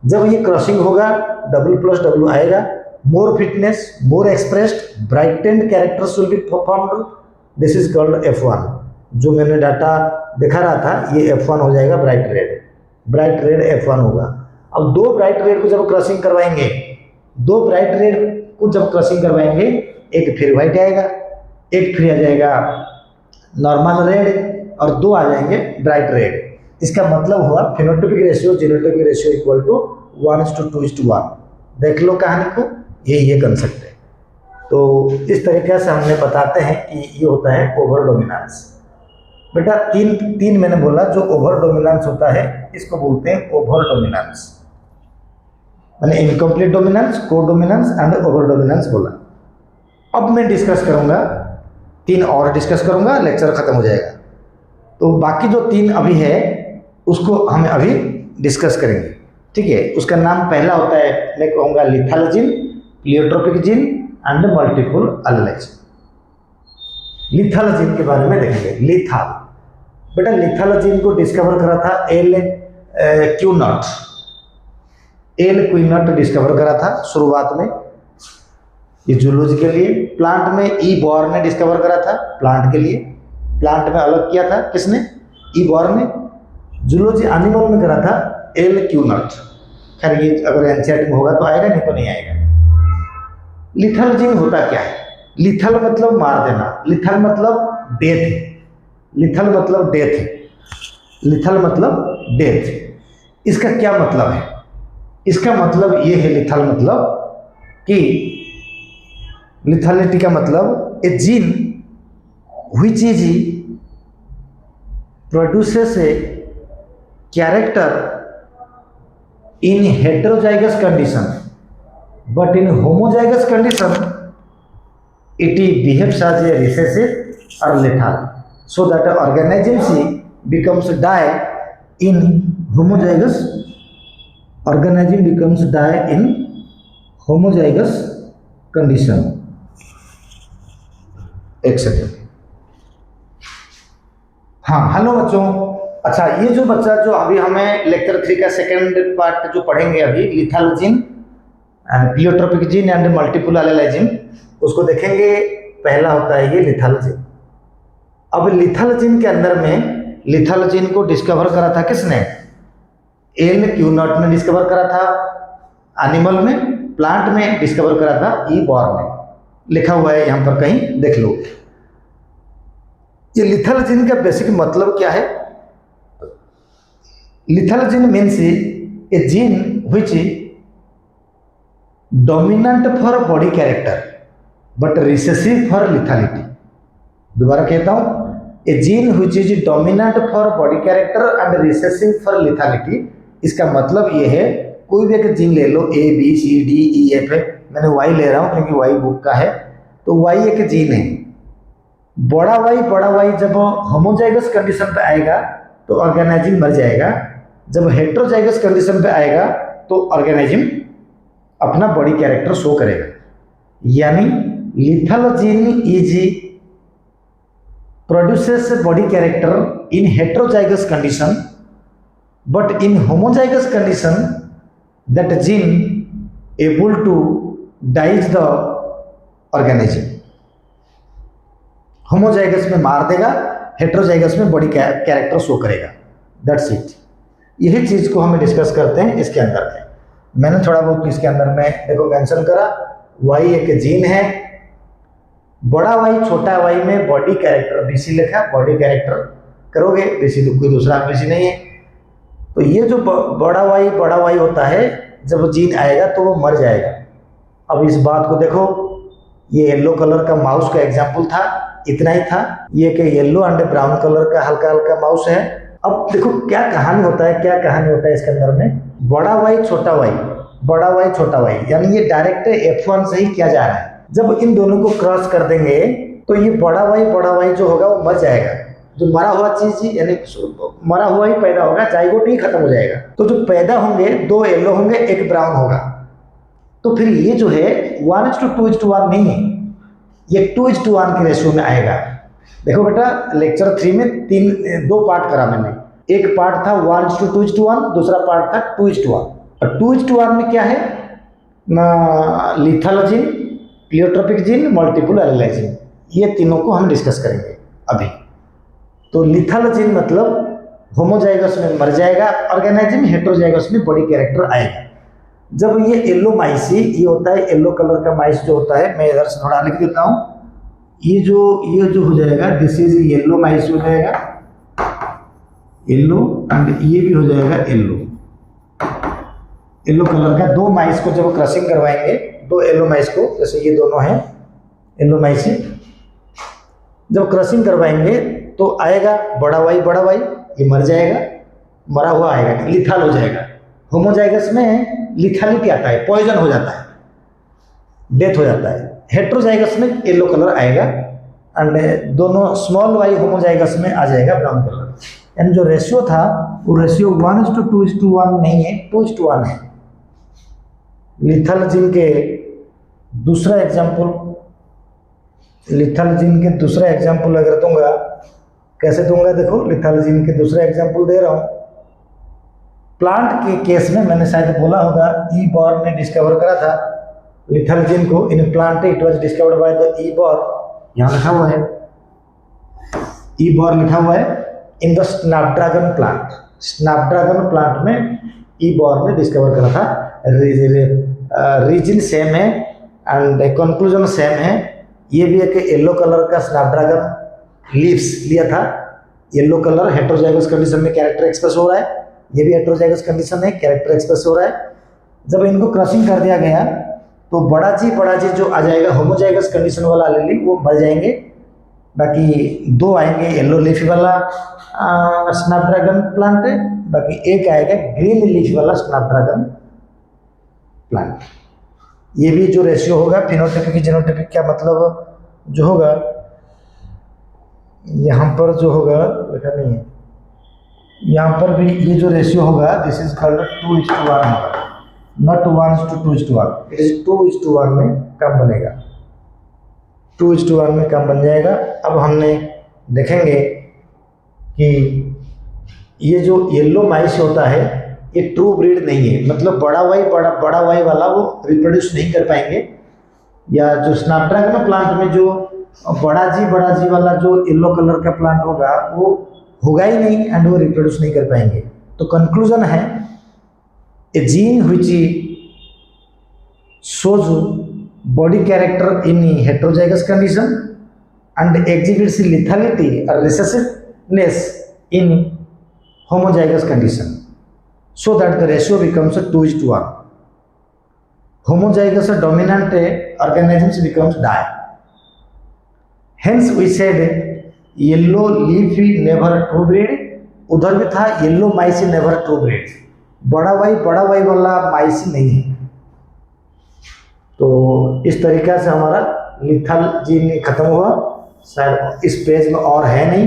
Speaker 1: जब ये क्रॉसिंग होगा W+W आएगा, more fitness, more expressed, brightened characters will be performed, this is called F1। जो मैंने डाटा दिखा रहा था ये F1 हो जाएगा, bright red, bright red F1 होगा। अब दो ब्राइट रेड को जब क्रॉसिंग करवाएंगे, दो ब्राइट रेड को जब क्रॉसिंग करवाएंगे, एक फिर व्हाइट आएगा, एक फिर आ जाएगा नॉर्मल रेड और दो आ जाएंगे ब्राइट रेड। इसका मतलब हुआ phenotypic ratio genotypic ratio equal to 1:2:1। देख लो कहानी को, ये कंसेप्ट है। तो इस तरीके से हमने बताते हैं कि ये होता है ओवर डोमिनेंस। बेटा तीन मैंने बोला जो ओवर डोमिनेंस होता है इसको बोलते हैं ओवर डोमिनेंस, मैंने इनकम्प्लीट डोमिनेंस, को डोमिनेंस एंड ओवर डोमिनेंस बोला। अब मैं डिस्कस करूंगा, तीन और डिस्कस करूंगा, लेक्चर खत्म हो जाएगा। तो बाकी जो तीन अभी है उसको हम अभी डिस्कस करेंगे, ठीक है। उसका नाम पहला होता है, मैं कहूँगा lethal gene, pleiotropic gene and multiple allele. Lethal gene के बारे में देखेंगे। लिथल, बेटा लिथल जीन को डिस्कवर करा था एल क्यूनॉट, एल क्यूनॉट डिस्कवर करा था शुरुआत में, ये जूलॉजी के लिए। प्लांट में ई बॉर्न ने डिस्कवर करा था, प्लांट के लिए, प्लांट में अलग किया था किसने, ई बॉर्न ने। जूलॉजी एनिमल में करा था एल क्यूनॉट। खैर ये अगर एनसीईआरटी में होगा तो आएगा, नहीं तो नहीं आएगा। लिथल जीन होता क्या है? लिथल मतलब मार देना, लिथल मतलब डेथ, लिथल मतलब डेथ, लिथल मतलब डेथ। इसका क्या मतलब है? इसका मतलब ये है, लिथल मतलब कि लिथलिटी का मतलब a gene which is produces a character in heterozygous condition, but in homozygous condition it behaves as a recessive or lethal, so that organism C becomes die in homozygous, organism becomes die in homozygous condition। एक second, हाँ hello बच्चों। अच्छा, ये जो बच्चा जो अभी हमें लेक्चर 3 का सेकंड पार्ट जो पढ़ेंगे अभी, लिथालजिन, प्लियोट्रोपिक जीन एंड मल्टीपल एलेलाइजिन, उसको देखेंगे। पहला होता है ये लिथालजिन। अब लिथालजिन के अंदर में लिथालजिन को डिस्कवर करा था किसने? एल क्यू नॉट ने डिस्कवर करा था। एनिमल में, प्लांट में डिस्कवर करा था ई बॉर ने। लिखा हुआ है यहाँ पर, कहीं देख लो। ये लिथालजिन का बेसिक मतलब क्या है? Lethal gene means a gene which dominant for body character but recessive for lethality। दोबारा कहता हूं, ए gene which is dominant for body character and recessive for lethality। इसका मतलब ये है, कोई भी एक जीन ले लो, A B C D E F है, मैंने वाई ले रहा हूं क्योंकि वाई बुक का है, तो वाई एक जीन है। बड़ा वाई जब होमोजाइगस कंडीशन पे आएगा तो ऑर्गेनाइजिम मर जाएगा। जब हेट्रोजाइगस कंडीशन पे आएगा तो ऑर्गेनाइजिम अपना बॉडी कैरेक्टर शो करेगा। यानी lethal gene is produces body character in heterozygous condition, but in homozygous condition that gene able to dies the organism. Homozygous में मार देगा, हेट्रोजाइगस में बॉडी कैरेक्टर शो करेगा। That's it. यही चीज को हम डिस्कस करते हैं इसके अंदर में। मैंने थोड़ा बहुत इसके अंदर में देखो मेंशन करा, वाई एक जीन है। बड़ा वाई छोटा वाई में बॉडी कैरेक्टर बीसी लिखा, बॉडी कैरेक्टर करोगे, बीसी तो कोई दूसरा बीसी नहीं है। तो ये जो बड़ा वाई होता है, जब जीन आएगा तो वो मर जाएगा। अब इस बात को देखो, ये येलो कलर का माउस का एग्जाम्पल था, इतना ही था। ये कि येलो एंड ब्राउन कलर का हल्का हल्का माउस है। अब देखो क्या कहानी होता है इसके अंदर में। बड़ा वाई छोटा वाई, यानी ये डायरेक्ट F1 से ही किया जा रहा है। जब इन दोनों को क्रॉस कर देंगे तो ये बड़ा वाई जो होगा वो मर जाएगा। जो मरा हुआ चीज, यानी मरा हुआ ही पैदा होगा, जाइगोट ही खत्म हो जाएगा। तो जो पैदा होंगे, 2 येलो होंगे, 1 ब्राउन होगा। तो फिर ये जो है 1:2:1 नहीं है, ये 2:1 के रेशियो में आएगा। देखो बेटा, लेक्चर 3 में 2 पार्ट करा मैंने। एक पार्ट था 1:2:1, दूसरा पार्ट था 2:1। और 2:1 में क्या है? लिथालजिन, प्लियोट्रोपिक जीन, मल्टीपल एलेलाइजिन, ये तीनों को हम डिस्कस करेंगे अभी। तो लिथालजिन मतलब होमोजाइगस में मर जाएगा ऑर्गेनाइजिम, हेट्रोजाइगस में बॉडी कैरेक्टर आएगा। जब ये येलो माइस, ये होता है येलो कलर का माइस जो होता है, मैं इधर से थोड़ा लिख देता हूँ। ये जो हो जाएगा, दिस इज येलो माइस हो जाएगा, येलो, एंड ये भी हो जाएगा येलो कलर का। 2 माइस को जब क्रशिंग करवाएंगे, 2 येलो माइस को, जैसे ये दोनों हैं येलो माइस, जब क्रशिंग करवाएंगे तो आएगा बड़ा वाई, ये मर जाएगा, मरा हुआ आएगा, लिथाल हो जाएगा। होमोजाइगस में लिथालिटी आता है, पॉइजन हो जाता है, डेथ हो जाता है। हेट्रोजाइगस में येलो कलर आएगा, एंड दोनों स्मॉल वाई होमोजाइगस में आ जाएगा ब्राउन कलर। यानी जो रेशियो था वो रेशियो 1:2:1 नहीं है, 2:1 है। लिथालजिन के दूसरा एग्जाम्पल अगर दूंगा, कैसे दूंगा? देखो, लिथालजिन के दूसरा एग्जाम्पल दे रहा हूं। प्लांट के केस में मैंने शायद बोला होगा, ई बॉर ने डिस्कवर करा था लिथालजिन को। In plant it was discovered by the E Baur. यहां लिखा हुआ है, ई बॉर लिखा हुआ है इन द स्नैपड्रैगन प्लांट में ई बॉर ने डिस्कवर करा था। रीजन सेम है एंड कंक्लूजन सेम है। ये भी एक येलो कलर का स्नैपड्रैगन लीव्स लिया था। येलो कलर हेट्रोजाइगस कंडीशन में कैरेक्टर एक्सप्रेस हो रहा है, ये भी हेट्रोजाइगस कंडीशन है, कैरेक्टर एक्सप्रेस हो रहा है। जब इनको क्रशिंग कर दिया गया तो बड़ा जी जो आ जाएगा होमोजाइगस कंडीशन वाला एलील, वो मर जाएंगे। बाकी 2 आएंगे येलो लीफ वाला स्नैपड्रैगन प्लांट, बाकी 1 आएगा ग्रीन लीफ वाला स्नैपड्रैगन प्लांट। ये भी जो रेशियो होगा फिनोटाइपिक जीनोटाइपिक का मतलब जो होगा, यहाँ पर जो होगा लिखा नहीं है, यहाँ पर भी ये जो रेशियो होगा, दिस इज कॉल्ड 2:1 होगा, नॉट 1:2:1। इट इज 2:1 में कम बनेगा, 2:1 में कम बन जाएगा। अब हमने देखेंगे कि ये जो येलो माइस होता है ये ट्रू ब्रीड नहीं है, मतलब बड़ा वाई वाला वो रिप्रोड्यूस नहीं कर पाएंगे, या जो स्नैपड्रैगन प्लांट में जो बड़ा जी वाला जो येलो कलर का प्लांट होगा वो होगा ही नहीं एंड वो रिप्रोड्यूस नहीं कर पाएंगे। तो कंक्लूजन है a gene which shows body character in heterozygous condition and exhibits lethality or recessiveness in homozygous condition, so that the ratio becomes 2:1. Homozygous dominant organisms becomes die. Hence we said yellow leafy never true breed, उधर भी था yellow माइसी never true breed, बड़ा Y वाला माइसी नहीं है। तो इस तरीका से हमारा लिथल जीन खत्म हुआ, शायद इस पेज में और है नहीं,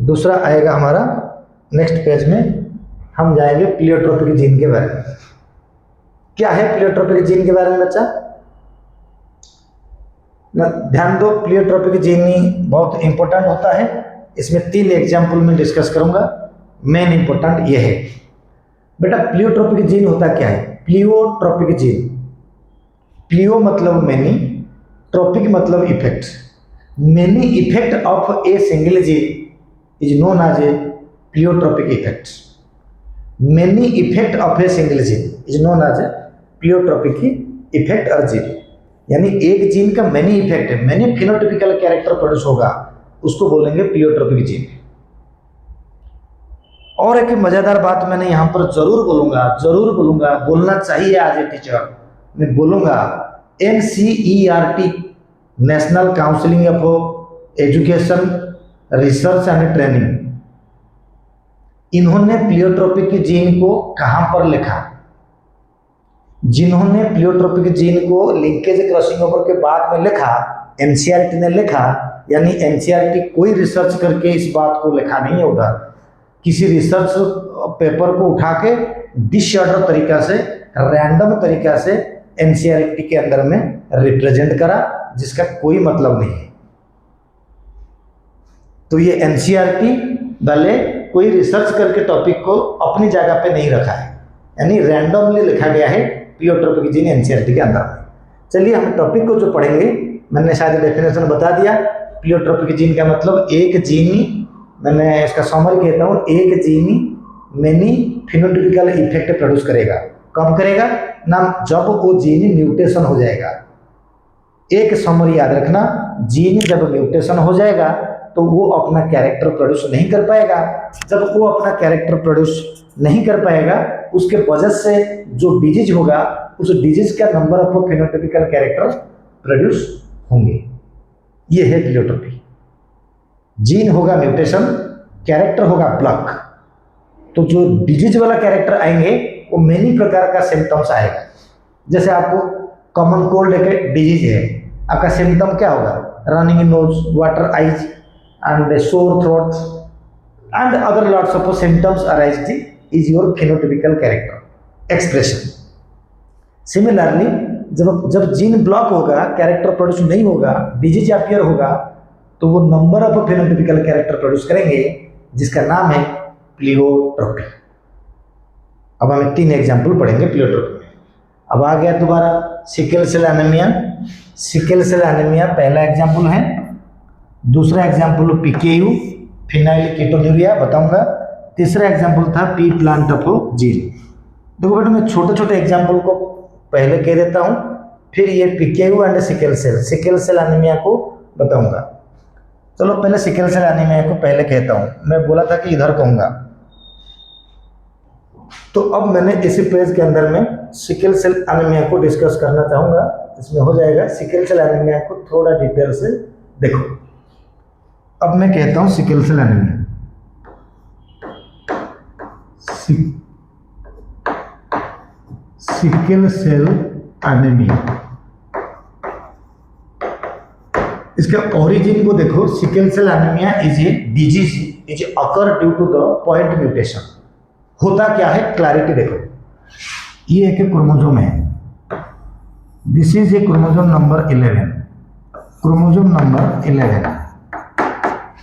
Speaker 1: दूसरा आएगा हमारा नेक्स्ट पेज में, हम जाएंगे प्लियोट्रोपिक जीन के बारे में। क्या है प्लियोट्रोपिक जीन के बारे में बच्चा? ध्यान दो, प्लियोट्रोपिक जीन बहुत इंपॉर्टेंट होता है, इसमें 3 एग्जाम्पल में डिस्कस करूंगा, मेन इंपॉर्टेंट ये है। बेटा प्लियोट्रोपिक जीन होता क्या है? प्लियोट्रोपिक जीन, प्लियो मतलब मैनी, ट्रोपिक मतलब effect, many effect of a single gene is known as a pleiotropic effect, many effect of a single gene is known as a pleiotropic effect और gene, यानी एक gene का many effect है, many phenotypical character produce होगा, उसको बोलेंगे pleiotropic gene. और एक मजेदार बात मैंने यहाँ पर जरूर बोलूंगा, बोलना चाहिए आज ए टीचर, मैं बोलूंगा NCERT national counselling of education research and training, इन्होंने प्लियोट्रोपिक जीन को कहां पर लिखा? जिन्होंने प्लियोट्रोपिक जीन को लिंकेज क्रॉसिंग ओवर के बाद में लिखा NCERT ने लिखा, यानी NCERT कोई रिसर्च करके इस बात को लिखा नहीं है, उधर किसी रिसर्च पेपर को उठा के डिसऑर्डर तरीका से, रैंडम तरीका से NCERT के अंदर में रिप्रेजेंट करा, जिसका कोई मतलब नहीं है। तो ये NCERT वाले कोई रिसर्च करके टॉपिक को अपनी जगह पे नहीं रखा है, यानी रैंडमली लिखा गया है प्लियोट्रोपिक जीन NCERT के अंदर में। चलिए हम टॉपिक को जो पढ़ेंगे, मैंने शायद डेफिनेशन बता दिया। प्लियोट्रोपिक जीन का मतलब एक जीनी, मैंने इसका समरी कहता हूँ, एक जीनी मैनी फिनोटिपिकल इफेक्ट प्रोड्यूस करेगा। कब करेगा ना? जब वो जीन म्यूटेशन हो जाएगा। एक समरी याद रखना, जीन जब म्यूटेशन हो जाएगा तो वो अपना कैरेक्टर प्रोड्यूस नहीं कर पाएगा। जब वो अपना कैरेक्टर प्रोड्यूस नहीं कर पाएगा, उसके वजह से जो डिजीज होगा, उस डिजीज का number of phenotypical character produce होंगे। ये है प्लियोट्रोपी। जीन होगा म्यूटेशन, कैरेक्टर होगा ब्लॉक, तो जो डिजीज वाला कैरेक्टर आएंगे वो मेनी प्रकार का सिम्टम्स आएगा। जैसे आपको कॉमन कोल्ड एक डिजीज है, आपका सिम्टम क्या होगा? Running nose, water eyes and sore throat and other lots of symptoms arise is your phenotypical character expression. Similarly जब जीन ब्लॉक होगा, कैरेक्टर प्रोड्यूस नहीं होगा, डिजीज अपीयर होगा, तो वो number of phenotypical character produce करेंगे, जिसका नाम है प्लियोट्रोपी। अब हमें 3 एग्जाम्पल पढ़ेंगे प्लियोट्रोपी में। अब आ गया दोबारा sickle cell anaemia. Sickle cell anaemia पहला एग्जाम्पल है, दूसरा एग्जाम्पल PKU फिनाइल कीटोन्यूरिया बताऊंगा, तीसरा एग्जाम्पल था पी प्लांट ऑफ जीन। देखो बेटा, मैं छोटे छोटे एग्जाम्पल को पहले कह देता हूँ, फिर ये PKU and sickle cell anaemia को बताऊंगा। चलो पहले सिकल सेल एनीमिया को पहले कहता हूँ, मैं बोला था कि इधर कहूँगा, तो अब मैंने इसी पेज के अंदर में सिकल सेल एनीमिया को डिस्कस करना चाहूँगा। इसमें हो जाएगा सिकल सेल एनीमिया को थोड़ा डिटेल से देखो। अब मैं कहता हूँ sickle cell anaemia, sickle cell anaemia, इसके ओरिजिन को देखो। Sickle cell anaemia is a disease is occur due to the point mutation. होता क्या है, क्लैरिटी देखो। ये एक क्रोमोसोम है, this is a chromosome number 11, chromosome number 11।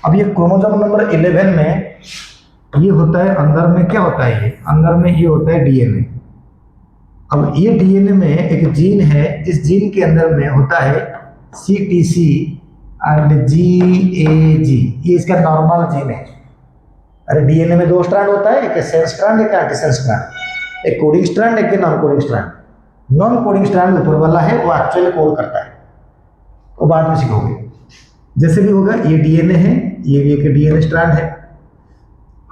Speaker 1: अब ये क्रोमोसोम नंबर 11 में ये होता है, अंदर में क्या होता है, ये अंदर में ये होता है डीएनए। अब ये डीएनए में एक जीन है, जिस जीन के अंदर में होता है CTC एंड GAG, ये इसका नॉर्मल जीन है। अरे डीएनए में 2 स्ट्रैंड होता है, एक सेंस स्ट्रैंड एक एंटीसेंस स्ट्रैंड, एक कोडिंग स्ट्रैंड एक non coding strand. Non coding strand ऊपर वाला है, वो एक्चुअली कोड करता है, वो बाद में सीखोगे। जैसे भी होगा, ये डीएनए है, ये भी एक डीएनए स्ट्रैंड है।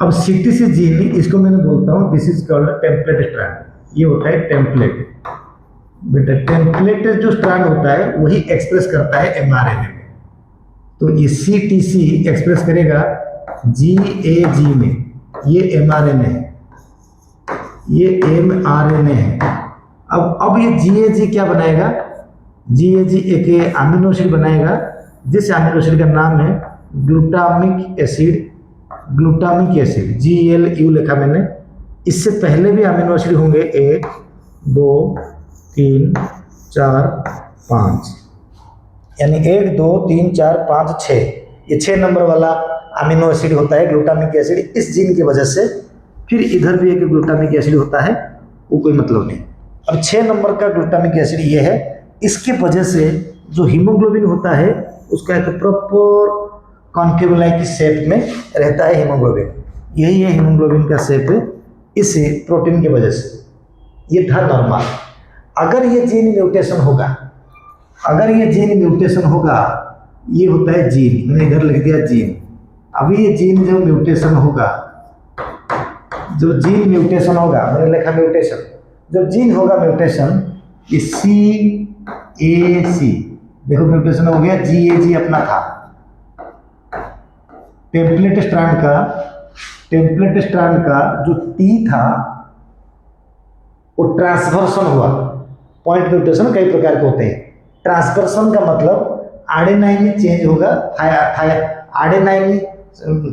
Speaker 1: अब CTC जीन, इसको मैंने बोलता हूँ this is called template strand. ये होता है टेम्पलेट। बेटा टेम्पलेट जो स्ट्रैंड होता है वही एक्सप्रेस करता है mRNA में। तो ये CTC एक्सप्रेस करेगा GAG में, ये mRNA है, ये mRNA है। अब ये GAG क्या बनाएगा, GAG एक अमीनो एसिड बनाएगा, जिस अमीनो एसिड का नाम है glutamic acid. Glutamic acid GLU लिखा मैंने। इससे पहले भी अमीनो एसिड होंगे 1 2 3 4 5, यानी 1 2 3 4 5 6, ये 6 नंबर वाला अमीनो एसिड होता है ग्लूटामिक एसिड, इस जीन की वजह से। फिर इधर भी एक ग्लूटामिक एसिड होता है, वो कोई मतलब नहीं। अब 6 नंबर का ग्लूटामिक एसिड ये है, इसके वजह से जो हीमोग्लोबिन होता है उसका एक प्रॉपर कॉन्केव लाइक शेप में रहता है हीमोग्लोबिन। यही है हीमोग्लोबिन का शेप, इस प्रोटीन की वजह से। ये था नॉर्मल। अगर ये जीन म्यूटेशन होगा, अगर ये जीन म्यूटेशन होगा, ये होता है जीन, मैंने इधर लिख दिया जीन। अभी ये जीन जब म्यूटेशन होगा, जो जीन म्यूटेशन होगा, मैंने लिखा म्यूटेशन, जब जीन होगा म्यूटेशन, ये CAC देखो म्यूटेशन हो गया, GAG अपना था। टेम्पलेट स्ट्रैंड का जो T था वो ट्रांसवर्सन हुआ। पॉइंट म्यूटेशन कई प्रकार के होते हैं। ट्रांसवर्सन का मतलब आडेनाइन में चेंज होगा, आडेनाइन में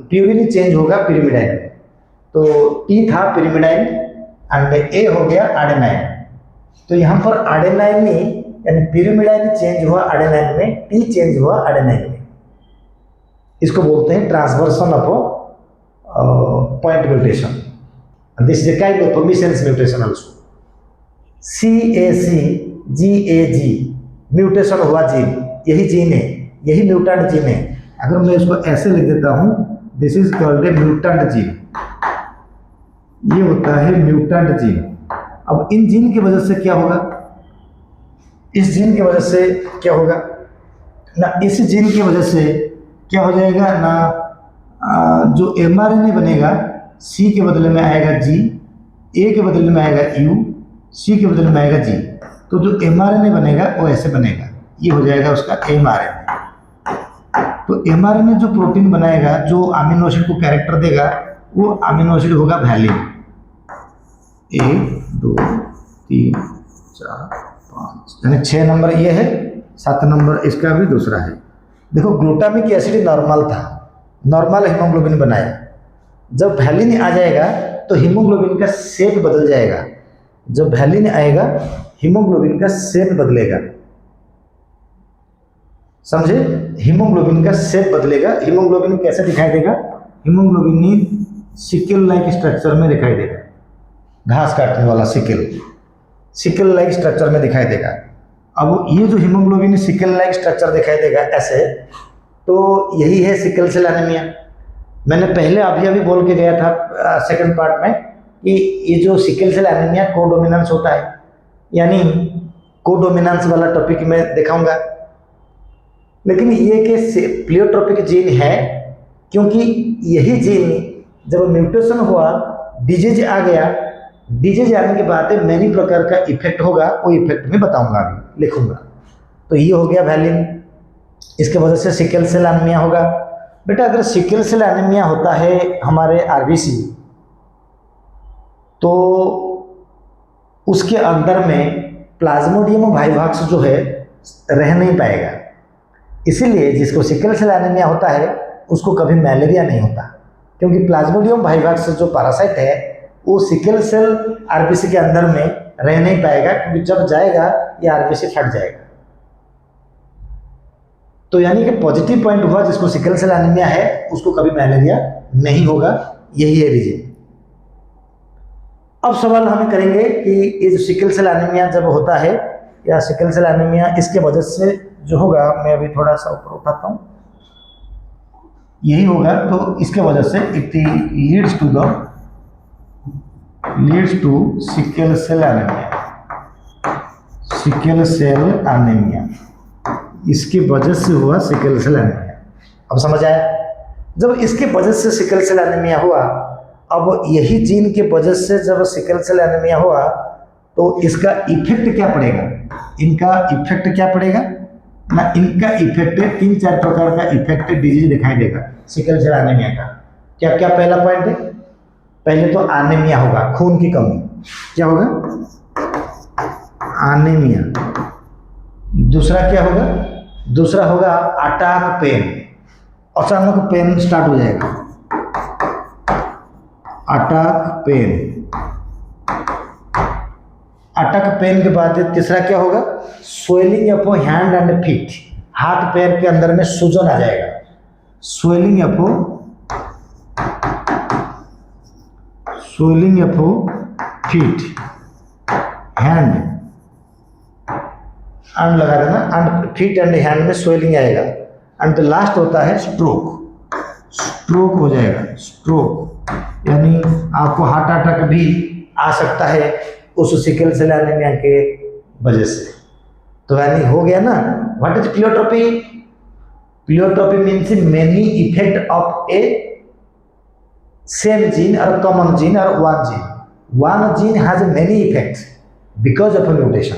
Speaker 1: प्यूरिन चेंज होगा पिरिमिडाइन में। तो T था पिरिमिडाइन एंड A हो गया आडेनाइन। तो यहाँ पर आडेनाइन में यानी पिरिमिडाइन चेंज हुआ आडेनाइन में, T चेंज हुआ आडेनाइन में। इसको बोलते हैं transversion of point mutation. This is kind of missense mutation also. CAC GAG mutation हुआ जीन, यही जीन है, यही म्यूटेंट जीन है। अगर मैं इसको ऐसे लिख देता हूं, this is called a mutant gene, ये होता है म्यूटेंट जीन। अब इन जीन की वजह से क्या होगा, इस जीन की वजह से क्या होगा ना, इस जीन की वजह से क्या हो जाएगा ना, जो mRNA बनेगा C के बदले में आएगा G, A के बदले में आएगा U, C के बदले में आएगा G। तो जो mRNA बनेगा वो ऐसे बनेगा, ये हो जाएगा उसका mRNA। तो mRNA जो प्रोटीन बनाएगा, जो अमीनो एसिड को कैरेक्टर देगा, वो अमीनो एसिड होगा वैलिन। 1 2 3 4 5, यानी 6 नंबर ये है, 7 नंबर इसका भी दूसरा है। देखो ग्लूटामिक एसिड नॉर्मल था, नॉर्मल हीमोग्लोबिन बनाया। जब वैलिन आ जाएगा तो हीमोग्लोबिन का शेप बदल जाएगा। जब वैलिन आएगा हीमोग्लोबिन का शेप बदलेगा, समझे, हीमोग्लोबिन का शेप बदलेगा। हीमोग्लोबिन कैसे दिखाई देगा, हीमोग्लोबिन सिकल लाइक स्ट्रक्चर में दिखाई देगा, घास काटने वाला सिकल लाइक स्ट्रक्चर में दिखाई देगा। अब ये जो हीमोग्लोबिन सिकल लाइक स्ट्रक्चर दिखाई देगा ऐसे, तो यही है सिकल सेल एनीमिया। मैंने पहले अभी बोल के गया था सेकंड पार्ट में कि ये जो सिकल सेल एनीमिया कोडोमिनेंस होता है, यानी कोडोमिनेंस वाला टॉपिक मैं दिखाऊंगा। लेकिन ये कि प्लियोट्रोपिक जीन है, क्योंकि यही जीन जब म्यूटेशन हुआ, डिजीज आ गया, डिजीज आने के बाद मैनी प्रकार का इफेक्ट होगा, वो इफेक्ट में बताऊंगा, अभी लिखूंगा। तो ये हो गया वैलिन, इसके वजह से सिकल सेल एनीमिया होगा। बेटा अगर सिकल सेल एनीमिया होता है हमारे आरबीसी, तो उसके अंदर में प्लाज्मोडियम वाइवाक्स जो है रह नहीं पाएगा। इसीलिए जिसको सिकल सेल एनीमिया होता है उसको कभी मलेरिया नहीं होता, क्योंकि प्लाज्मोडियम वाइवाक्स जो पैरासाइट है वो सिकल सेल आरबीसी के अंदर में रह नहीं पाएगा, क्योंकि जब जाएगा ये आरबीसी फट जाएगा। तो यानी कि पॉजिटिव पॉइंट हुआ, जिसको सिकल सेल एनीमिया है उसको कभी मलेरिया नहीं होगा, यही है रीजन। अब सवाल हमें करेंगे कि ये जो सिकल सेल एनीमिया जब होता है, या सिकल सेल एनीमिया इसके वजह से जो होगा, मैं अभी थोड़ा सा ऊपर उठाता हूँ, यही होगा। तो इसके वजह से it leads to sickle cell anaemia, sickle cell anaemia, इसकी वजह से हुआ सिकल सेल एनीमिया। अब समझ आया? जब इसके वजह से सिकल सेल एनीमिया हुआ, अब यही जीन के वजह से जब सिकल सेल एनीमिया हुआ, तो इसका इफेक्ट क्या पड़ेगा, इनका इफेक्ट क्या पड़ेगा ना, इनका इफेक्ट 3-4 प्रकार का इफेक्ट डिजीज दिखाई देगा सिकल सेल एनीमिया का। क्या क्या? पहला पॉइंट है, पहले तो एनीमिया होगा, खून की कमी। क्या होगा? एनीमिया। दूसरा क्या होगा? दूसरा होगा अटैक पेन, अचानक पेन स्टार्ट हो जाएगा, अटैक पेन। अटैक पेन के बाद तीसरा क्या होगा? Swelling of hand and feet, हाथ पैर के अंदर में सूजन आ जाएगा, swelling of feet, hand and लगा देना, एंड फीट एंड हैंड में स्वेलिंग आएगा। एंड लास्ट होता है स्ट्रोक, स्ट्रोक हो जाएगा, स्ट्रोक यानी आपको हार्ट अटैक भी आ सकता है उस सिकल सेल एनीमिया के वजह से। तो यानी हो गया ना। What is pleiotropy? Pleiotropy means many effect of A same gene और कॉमन जीन और one gene. One gene has many effects because of a mutation,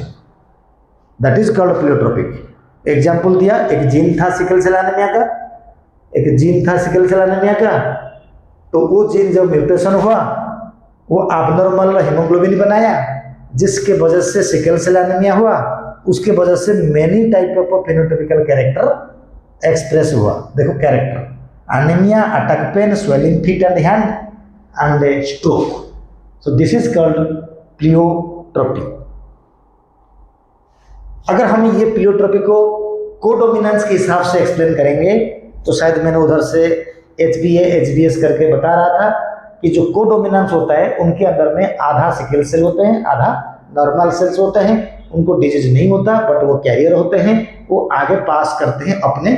Speaker 1: that is called pleiotropic. Example दिया, एक जीन था सिकल सेल एनीमिया का, एक gene था sickle cell anaemia का, तो वो जीन जब म्यूटेशन हुआ, वो एब्नॉर्मल हीमोग्लोबिन बनाया, जिसके वजह से सिकल सेल एनीमिया हुआ। उसके वजह से many type of phenotypical character express हुआ। देखो character, anaemia, attack pain, swelling feet and hand and stroke. So this is called pleiotropy. अगर हम ये प्लियोट्रोपी को कोडोमिनेंस के हिसाब से एक्सप्लेन करेंगे, तो शायद मैंने उधर से HBA HBS करके बता रहा था कि जो कोडोमिनेंस होता है, उनके अंदर में आधा सिकल सेल होते हैं, आधा नॉर्मल सेल्स होते हैं। उनको डिजीज नहीं होता, बट वो कैरियर होते हैं, वो आगे पास करते हैं, अपने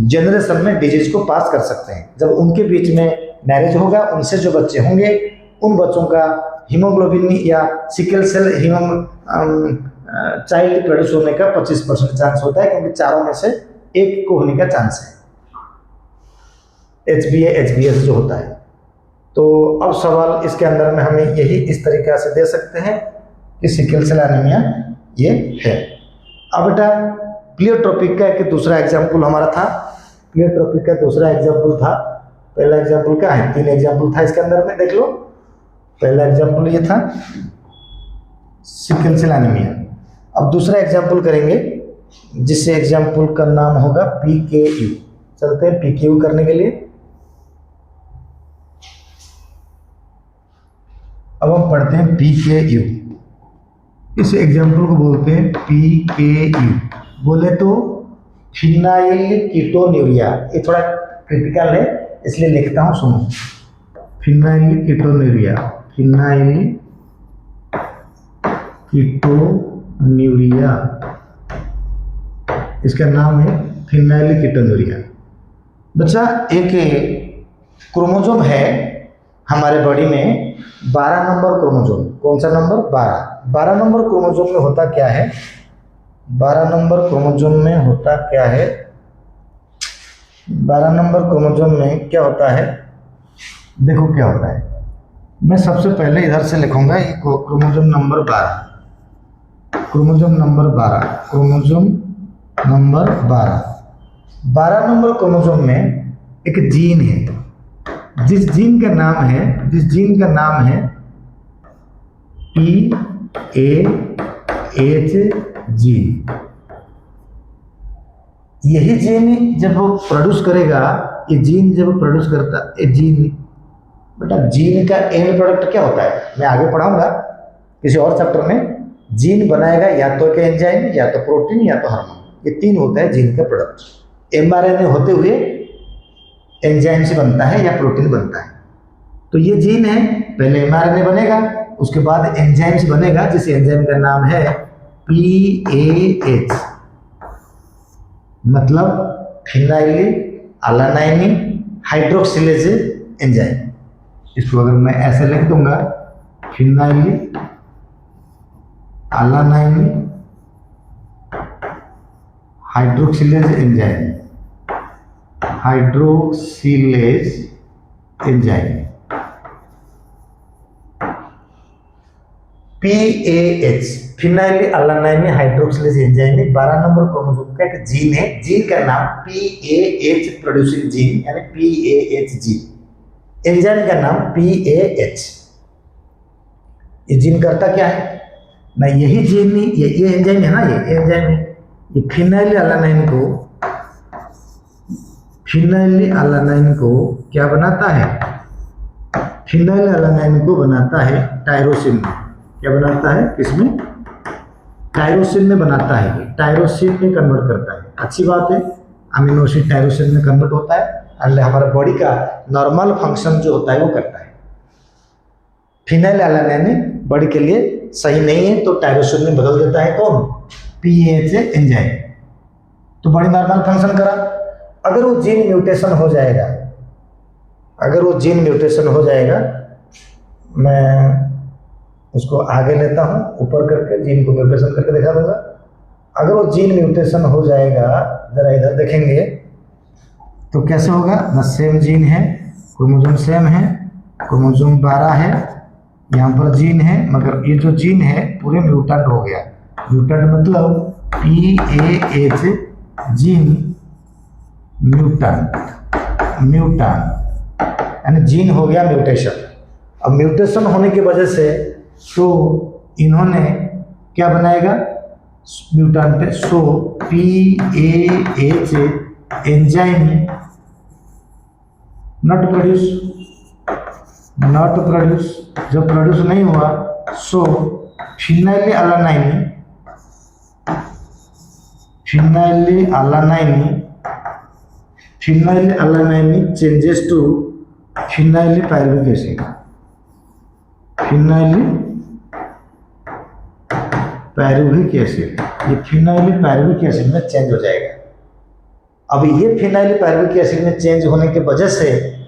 Speaker 1: जनरेशन में डिजीज को पास कर सकते हैं। जब उनके बीच में मैरिज होगा, उनसे जो बच्चे होंगे, उन बच्चों का हीमोग्लोबिन या सिकल सेल चाइल्ड प्रोड्यूस होने का 25% चांस होता है, क्योंकि चारों में से एक को होने का चांस है, HBA HBS जो होता है। तो अब सवाल इसके अंदर में हमें यही इस तरीक़ा से दे सकते हैं कि सिकल सेल एनीमिया ये है। अब बेटा प्लियोट्रोपिक का एक दूसरा एग्जाम्पल हमारा था, प्लियोट्रोपिक का दूसरा एग्जाम्पल था, पहला एग्जाम्पल क्या है, 3 एग्जाम्पल था इसके अंदर में, देख लो। पहला एग्जाम्पल ये था सिकल सेल एनीमिया। अब दूसरा एग्जाम्पल करेंगे, जिससे एग्जाम्पल का नाम होगा PKU। चलते हैं PKU करने के लिए। अब हम पढ़ते हैं PKU। इस एग्जाम्पल को बोलते हैं PKU। बोले तो फिनाइल कीटोन्यूरिया। ये थोड़ा क्रिटिकल है, इसलिए लिखता हूँ, सुनो। फिनाइल कीटोन्यूरिया, फिनाइल कीटोन्यूरिया, इसका नाम है फिनाइल कीटोन्यूरिया। बच्चा एक क्रोमोसोम है हमारे बॉडी में, 12 नंबर क्रोमोसोम। कौन सा नंबर? 12 नंबर क्रोमोसोम में होता क्या है? 12 नंबर क्रोमोसोम में होता क्या है? 12 नंबर क्रोमोसोम में क्या होता है? देखो क्या होता है। मैं सबसे पहले इधर से लिखूंगा, ये chromosome number 12, chromosome number 12, chromosome number 12। 12 number chromosome में एक जीन है, जिस जीन का नाम है PAH जीन। यही जीन जब वो प्रोड्यूस करेगा, ये जीन जब प्रोड्यूस करता, ये जीन, बेटा जीन का एंड प्रोडक्ट क्या होता है, मैं आगे पढ़ाऊंगा किसी और चैप्टर में। जीन बनाएगा या तो एक एंजाइम, या तो प्रोटीन, या तो हार्मोन। ये 3 होता है जीन का प्रोडक्ट। एमआरएनए होते हुए एंजाइम से बनता है या प्रोटीन बनता है। तो ये जीन है, पहले एमआरएनए बनेगा, उसके बाद एंजाइम से बनेगा, जिस एंजाइम का नाम है PAH, मतलब फिनाइली अलानाइनी हाइड्रोक्सिलेज एंजाइम। इसको अगर मैं ऐसे लिख दूंगा, phenylalanine hydroxylase enzyme, hydroxylase enzyme PAH, phenylalanine hydroxylase enzyme में 12 नंबर क्रोमोसोम का एक जीन है। जीन का नाम PAH प्रोड्यूसिंग जीन यानी PAH जीन, एंजाइम का नाम PAH। ये जीन करता क्या है ना, यही जीन नहीं, ये एंजाइम है ना, ये एंजाइम है, ये फिनाइली अलानाइन को क्या बनाता है, फिनाइल अलानाइन को बनाता है टायरोसिन में। क्या बनाता है, किसमें, टायरोसिन में बनाता है, टायरोसिन में कन्वर्ट करता है। अच्छी बात है, अमीनो एसिड टायरोसिन में कन्वर्ट होता है एंड हमारे बॉडी का नॉर्मल फंक्शन जो होता है वो करता है। फिनाइल अलानाइन बॉडी के लिए सही नहीं है तो टायरोसिन में बदल देता है कौन, PAH एंजाइम, तो बॉडी नॉर्मल फंक्शन करा। अगर वो जीन म्यूटेशन हो जाएगा, अगर वो जीन म्यूटेशन हो जाएगा, मैं उसको आगे लेता हूँ ऊपर करके, जीन को म्यूटेशन करके दिखा दूंगा। अगर वो जीन म्यूटेशन हो जाएगा, जरा इधर देखेंगे तो कैसे होगा ना, सेम जीन है, क्रोमोसोम सेम है, क्रोमोसोम 12 है, यहाँ पर जीन है, मगर ये जो जीन है पूरे म्यूटेंट हो गया। म्यूटेंट मतलब PAH जीन म्यूटेंट यानी जीन हो गया म्यूटेशन। अब म्यूटेशन होने की वजह से तो इन्होंने क्या बनाएगा, mutant, so PAH enzyme not produce, जब प्रोड्यूस नहीं हुआ so phenylalanine changes to phenylpyruvic acid, phenylpyruvic acid, ये फिनाइली पायरुविक एसिड में चेंज हो जाएगा। अब ये फिनाइली पायरुविक एसिड में चेंज होने की वजह से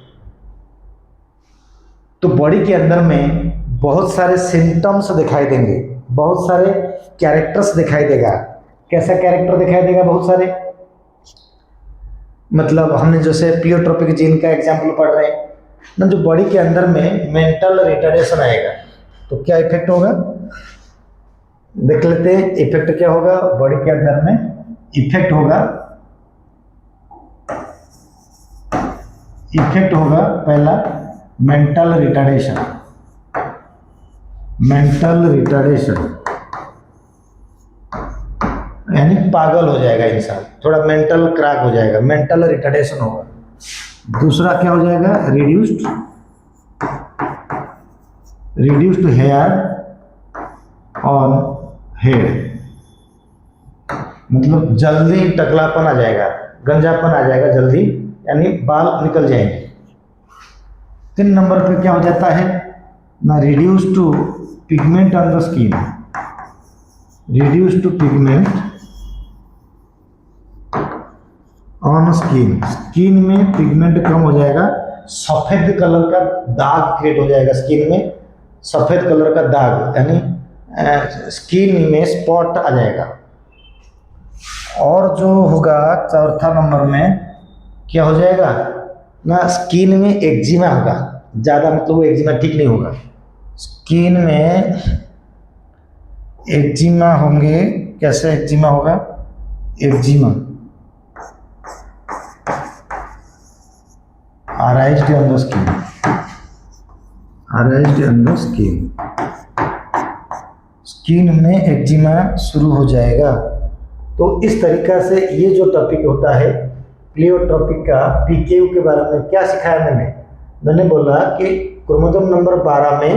Speaker 1: तो बॉडी के अंदर में बहुत सारे सिम्टम्स दिखाई देंगे, बहुत सारे कैरेक्टर्स दिखाई देगा। कैसा कैरेक्टर दिखाई देगा, बहुत सारे, मतलब हमने जैसे प्लियोट्रोपिक जीन का एग्जाम्पल पढ़ रहे हैं ना, जो बॉडी के अंदर में मेंटल रिटार्डेशन आएगा तो क्या इफेक्ट होगा, देख लेते हैं इफेक्ट क्या होगा। बॉडी के अंदर में इफेक्ट होगा पहला मेंटल रिटार्डेशन यानी पागल हो जाएगा इंसान, थोड़ा मेंटल क्रैक हो जाएगा, मेंटल रिटार्डेशन होगा। दूसरा क्या हो जाएगा, रिड्यूस्ड हेयर ऑन हेड, मतलब जल्दी टकलापन आ जाएगा, गंजापन आ जाएगा जल्दी, यानी बाल निकल जाएंगे। 3 नंबर पे क्या हो जाता है ना, reduce to pigment on the skin, on skin में पिगमेंट कम हो जाएगा, सफेद कलर का दाग क्रिएट हो जाएगा स्किन में, सफेद कलर का दाग यानी स्किन में स्पॉट आ जाएगा। और जो होगा चौथा नंबर में क्या हो जाएगा ना, स्किन में एक्जिमा होगा ज़्यादा, मतलब वो एक्जिमा ठीक नहीं होगा, स्किन में एक्जिमा होंगे। कैसे एक्जिमा होगा, eczema arised on the skin, skin में एक्जिमा शुरू हो जाएगा। तो इस तरीका से ये जो टॉपिक होता है प्लियोट्रोपिक का, PKU के बारे में क्या सिखाया मैंने बोला कि क्रोमोसोम नंबर 12 में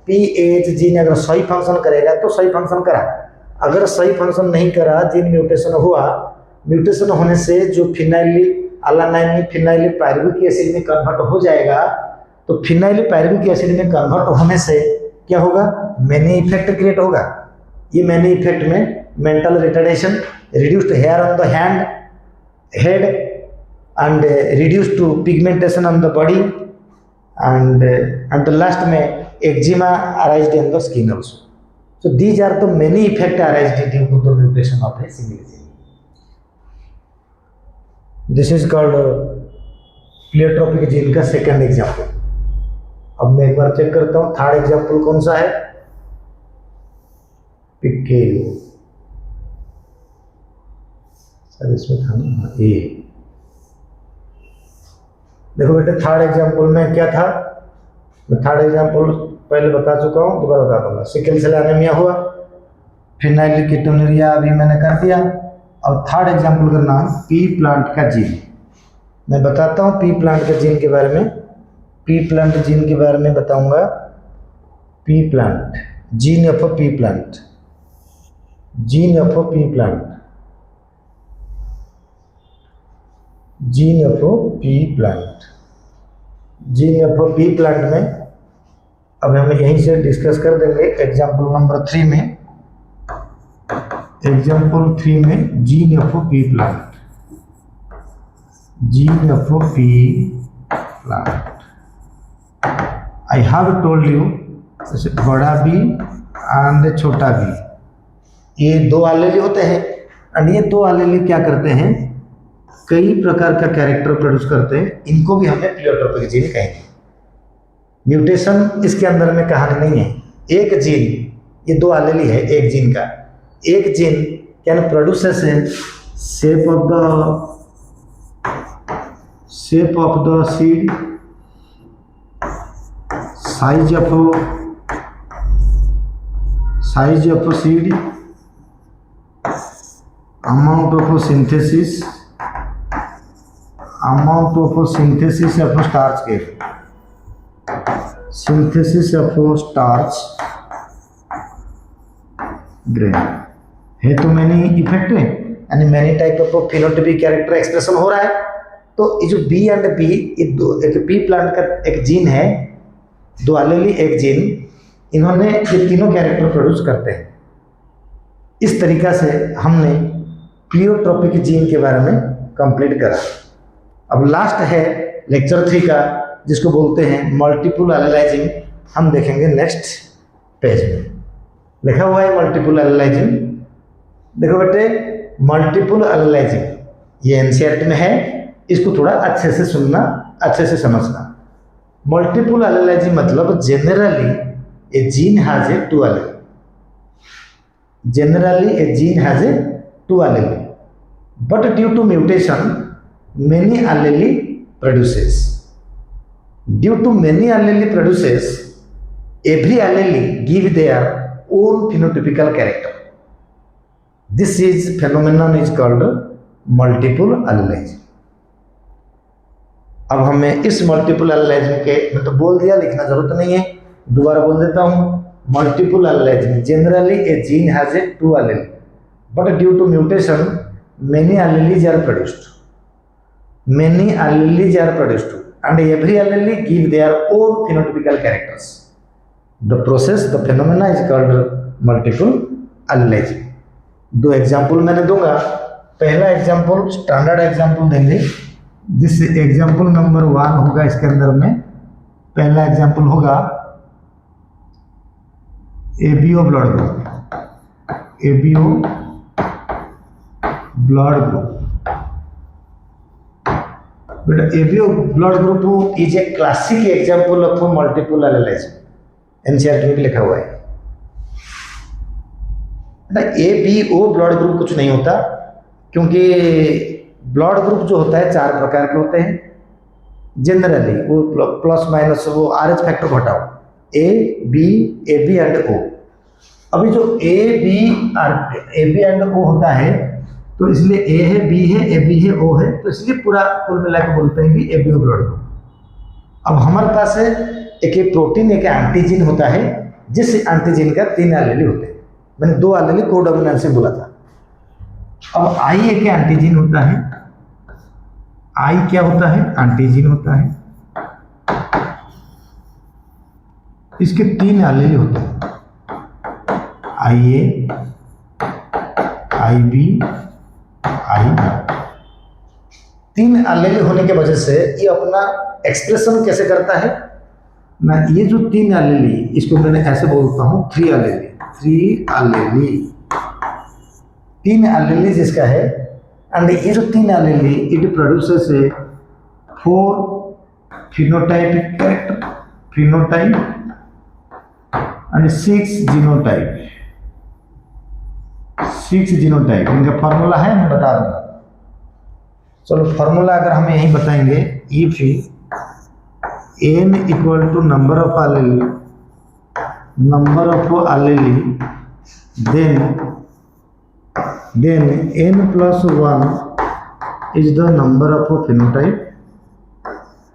Speaker 1: PAH जीन अगर सही फंक्शन करेगा तो सही फंक्शन करा, अगर सही फंक्शन नहीं करा, जीन म्यूटेशन हुआ म्यूटेशन होने से जो phenylalanine phenylpyruvic acid में कन्वर्ट हो जाएगा, तो फिनाइली पायरुविक एसिड में कन्वर्ट होने से क्या होगा, मैनी इफेक्ट क्रिएट होगा। ये मैनी इफेक्ट में mental retardation, reduced hair on the hand head and reduce to pigmentation on the body and last में eczema arised in the skin also. So these are the many effects arising due to the mutation of a single gene. This is called pleiotropic gene का second example. अब मैं एक बार check करता हूँ third example कौन सा है, पिकेलियो। Sir इसमें था ना ए। देखो बेटे थर्ड एग्जाम्पल में क्या था, मैं थर्ड एग्जाम्पल पहले बता चुका हूँ, दोबारा बता दूंगा। सिकल सेल एनीमिया हुआ, फिनाइलकीटोनुरिया अभी मैंने कर दिया। और थर्ड एग्जाम्पल का नाम पी प्लांट का जीन। मैं बताता हूँ पी प्लांट के जीन के बारे में। पी प्लांट जीन के बारे में बताऊंगा। P plant gene of P plant, gene of P plant, gene of P plant, gene of P plant में अब हम यहीं से डिस्कस कर देंगे एग्जाम्पल नंबर 3 में। एग्जाम्पल 3 में gene of P plant, gene of P plant. I have told you बड़ा बी एंड छोटा बी, ये दो एलील होते हैं। एंड ये दो एलील क्या करते हैं, कई प्रकार का कैरेक्टर प्रोड्यूस करते हैं। इनको भी हमें प्लियोट्रोपिक जीन कहेंगे। म्यूटेशन इसके अंदर में कहानी नहीं है। एक जीन, ये दो एलील है एक जीन का, एक gene can produces shape of the seed, size of seed, amount of synthesis of starch के, सिंथेसिस ऑफ स्टार्च ग्रेन है। तो मैनी इफेक्ट है, यानी many type of phenotypic character expression हो रहा है। तो ये जो बी एंड बी, ये दो, एक पी प्लांट का एक जीन है, दो एलील एक जीन, इन्होंने ये तीनों कैरेक्टर प्रोड्यूस करते हैं। इस तरीका से हमने प्लियोट्रोपिक जीन के बारे में कंप्लीट करा। अब लास्ट है लेक्चर 3 का, जिसको बोलते हैं मल्टीपल एनालाइजिंग। हम देखेंगे नेक्स्ट पेज में लिखा हुआ है मल्टीपल एनालाइजिंग। देखो बेटे मल्टीपल एनालाइजिंग ये एनसीईआरटी में है, इसको थोड़ा अच्छे से सुनना, अच्छे से समझना। मल्टीपल एनालाइजिंग मतलब generally a gene has a two allele, generally a gene has a two allele, but due to mutation many allele produces. Due to many allele produces, every allele give their own phenotypical character. This is phenomenon is called multiple allelism. अब हमें इस multiple analysing के, मैं तो बोल दिया, लिखना जरूरत नहीं है, दोबारा बोल देता हूँ। Multiple allelism. Generally, a gene has a two allele, but due to mutation, many alleles are produced. Many alleles are produced, and every allele give their own phenotypical characters. The process, the phenomena is called multiple allelism. दो example मैंने दूंगा। पहला example standard example देंगे, जिस example number 1 होगा इसके अंदर में। पहला एग्जाम्पल होगा ABO blood group, ABO blood group. बेटा ABO blood group is a classic example of multiple analysing, NCERT में लिखा हुआ है। बेटा एबीओ ब्लड ग्रुप कुछ नहीं होता, क्योंकि ब्लड ग्रुप जो होता है 4 प्रकार के होते हैं। जनरली वो प्लस माइनस वो आरएच फैक्टर घटाओ, ए बी एंड ओ। अभी जो ए बी एंड ओ होता है, तो इसलिए ए है, बी है, ए बी है, ओ है, तो इसलिए पूरा कुल मिला के बोलते हैं कि एबीओ ब्लड ग्रुप। अब हमारे पास है एक प्रोटीन, एक एंटीजीन होता है, जिस एंटीजीन का 3 एलील होते हैं। मैंने 2 एलील कोडोमिनेंस से बोला था। अब आई एक एंटीजन होता है, आई क्या होता है, एंटीजन होता है। इसके 3 एलील होते हैं, आई A, I B, I B. 3 allele होने की वजह से ये अपना एक्सप्रेशन कैसे करता है ना, ये जो 3 एलीली, इसको मैंने ऐसे बोलता हूँ 3 एलीली, 3 एलीली, 3 एलीली जिसका है। एंड ये जो 3 allele it produces a 4 phenotypic character, phenotype and 6 genotype, 6 genotype. इनका फॉर्मूला है, मैं बता दूंगा। चलो फॉर्मूला अगर हम यही बताएंगे, if n equal to number of allele, number of allele, then n plus 1 is the number of phenotype,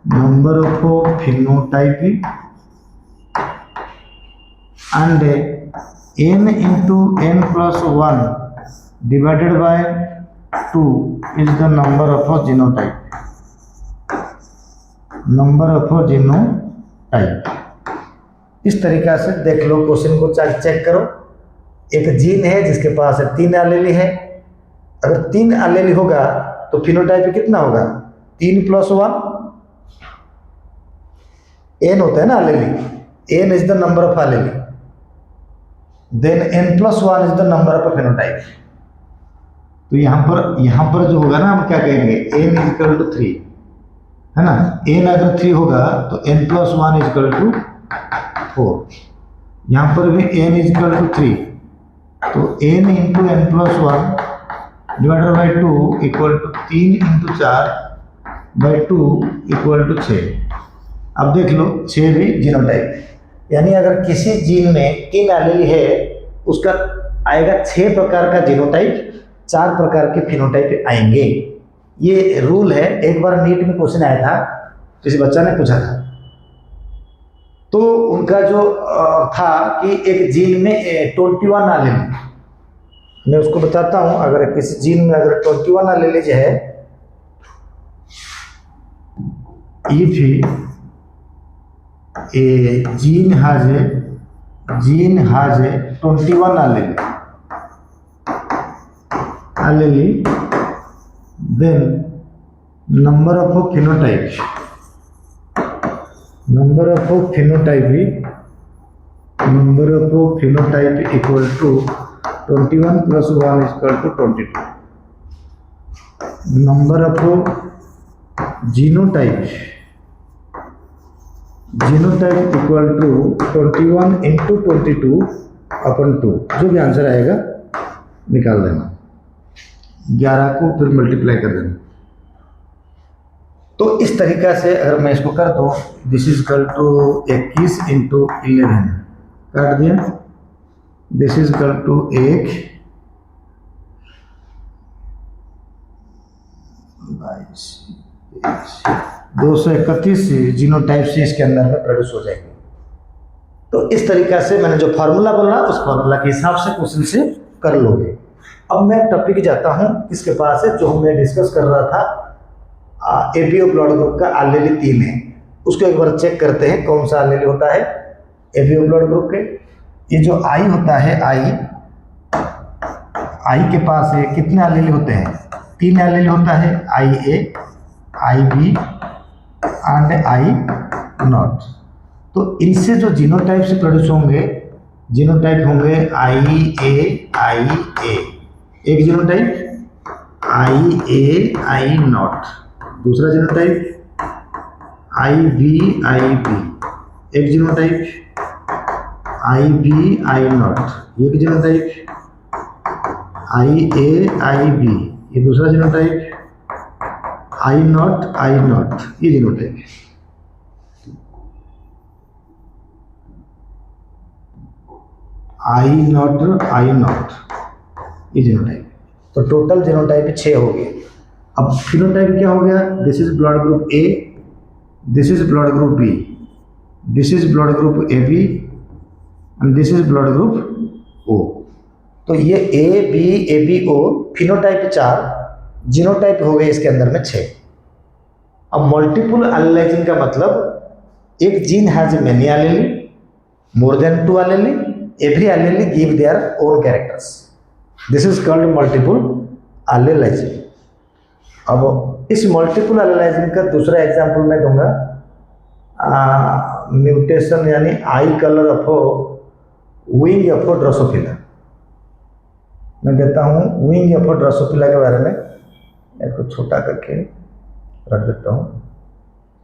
Speaker 1: number of phenotype, and n into n plus 1 divided by 2 is the number of genotype, number of genotype। इस तरीका से देख लो, question को check करो। एक gene है जिसके पास 3 एलीली है, अगर 3 एलीली होगा तो फिनोटाइप कितना होगा, 3 + 1 n होता है ना allele, n is the number of allele, then n + 1 is the number of phenotype. तो यहाँ पर जो होगा ना, हम क्या कहेंगे, n = 3 है ना। n अगर 3 होगा तो n + 1 = 4। यहाँ पर भी n = 3, तो n × n + 1 divided by 2 = 3 × 4 by 2 = 6। अब देख लो 6 भी जीनोटाइप, यानी अगर किसी जीन में 3 एलीली है उसका आएगा 6 प्रकार का जीनोटाइप, 4 प्रकार के फिनोटाइप आएंगे। ये रूल है। एक बार नीट में क्वेश्चन आया था, किसी बच्चा ने पूछा था, तो उनका जो था कि एक जीन में 21 एलीली, मैं उसको बताता हूं। अगर किसी जीन में अगर 21 एलीली है, if A gene has 21 एलीली, then number of phenotype equal to 21 + 1 = 22। number of genotype equal to 21 × 22/2। जो भी आंसर आएगा निकाल देना, 11 को फिर मल्टीप्लाई कर देना। तो इस तरीका से अगर मैं इसको कर दूं, दिस इज इक्वल टू 21 × 11 काट दिया, this is equal to 1 231 genotype से इसके अंदर में प्रोड्यूस हो जाएंगे। तो इस तरीका से मैंने जो फार्मूला बोला, उस फार्मूला के हिसाब से क्वेश्चन से कर लोगे। अब मैं टॉपिक जाता हूं किसके पास है, जो मैं डिस्कस कर रहा था, एबीओ ब्लड ग्रुप का एलीली 3 है। उसको एक बार चेक करते हैं कौन सा एलीली होता है एबीओ ब्लड ग्रुप के। ये जो आई होता है, आई के पास है कितने एलीली होते हैं, 3 एलीली होता है, आई A, I B and I not. तो इनसे जो जीनोटाइप से प्रोड्यूस होंगे, जीनोटाइप होंगे आई ए, एक genotype, I A I not, दूसरा जीनोटाइप आई बी, एक genotype I B I not, एक genotype I A I B, ये दूसरा जीनोटाइप आई नॉट, ये जीनोटाइप। आई नॉट ये जीनोटाइप। तो टोटल जीनोटाइप 6 हो गए। अब फिनोटाइप क्या हो गया, this is blood group A, this is blood group B, this is blood group A B and this is blood group O. तो ये A B A B O phenotype 4, genotype हो गए इसके अंदर में 6। अब मल्टीपल एलेलिज्म का मतलब एक gene has many allele, more than 2 allele, every allele give their own characters, this is called multiple allelism. अब इस मल्टीपल एलेलिज्म का दूसरा एग्जांपल मैं दूंगा, म्यूटेशन यानी आई colour of wing of Drosophila. मैं कहता हूँ विंग ऑफ ड्रोसोफिला के बारे में, इसको छोटा करके रख देता हूँ,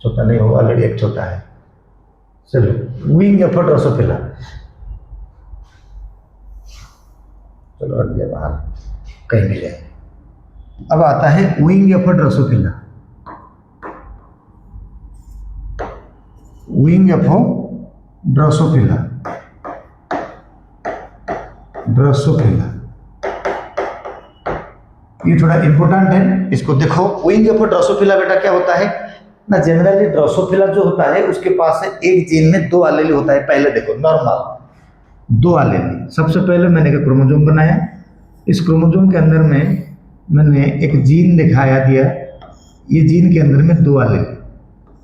Speaker 1: छोटा नहीं हो, ऑलरेडी एक छोटा है। चलो विंग ऑफ ड्रोसोफिला, चलो रख दिया बाहर, कहीं नहीं जाए। अब आता है wing of Drosophila. Wing of Drosophila, Drosophila ये थोड़ा इंपॉर्टेंट है, इसको देखो। विंग ऑफ ड्रोसोफिला बेटा क्या होता है ना, जनरली ड्रोसोफिला जो होता है उसके पास है एक जीन में 2 एलील होता है। पहले देखो नॉर्मल 2 एलील, सबसे पहले मैंने एक क्रोमोसोम बनाया, इस क्रोमोसोम के अंदर में मैंने एक जीन दिखाया दिया, ये जीन के अंदर में 2 एलील,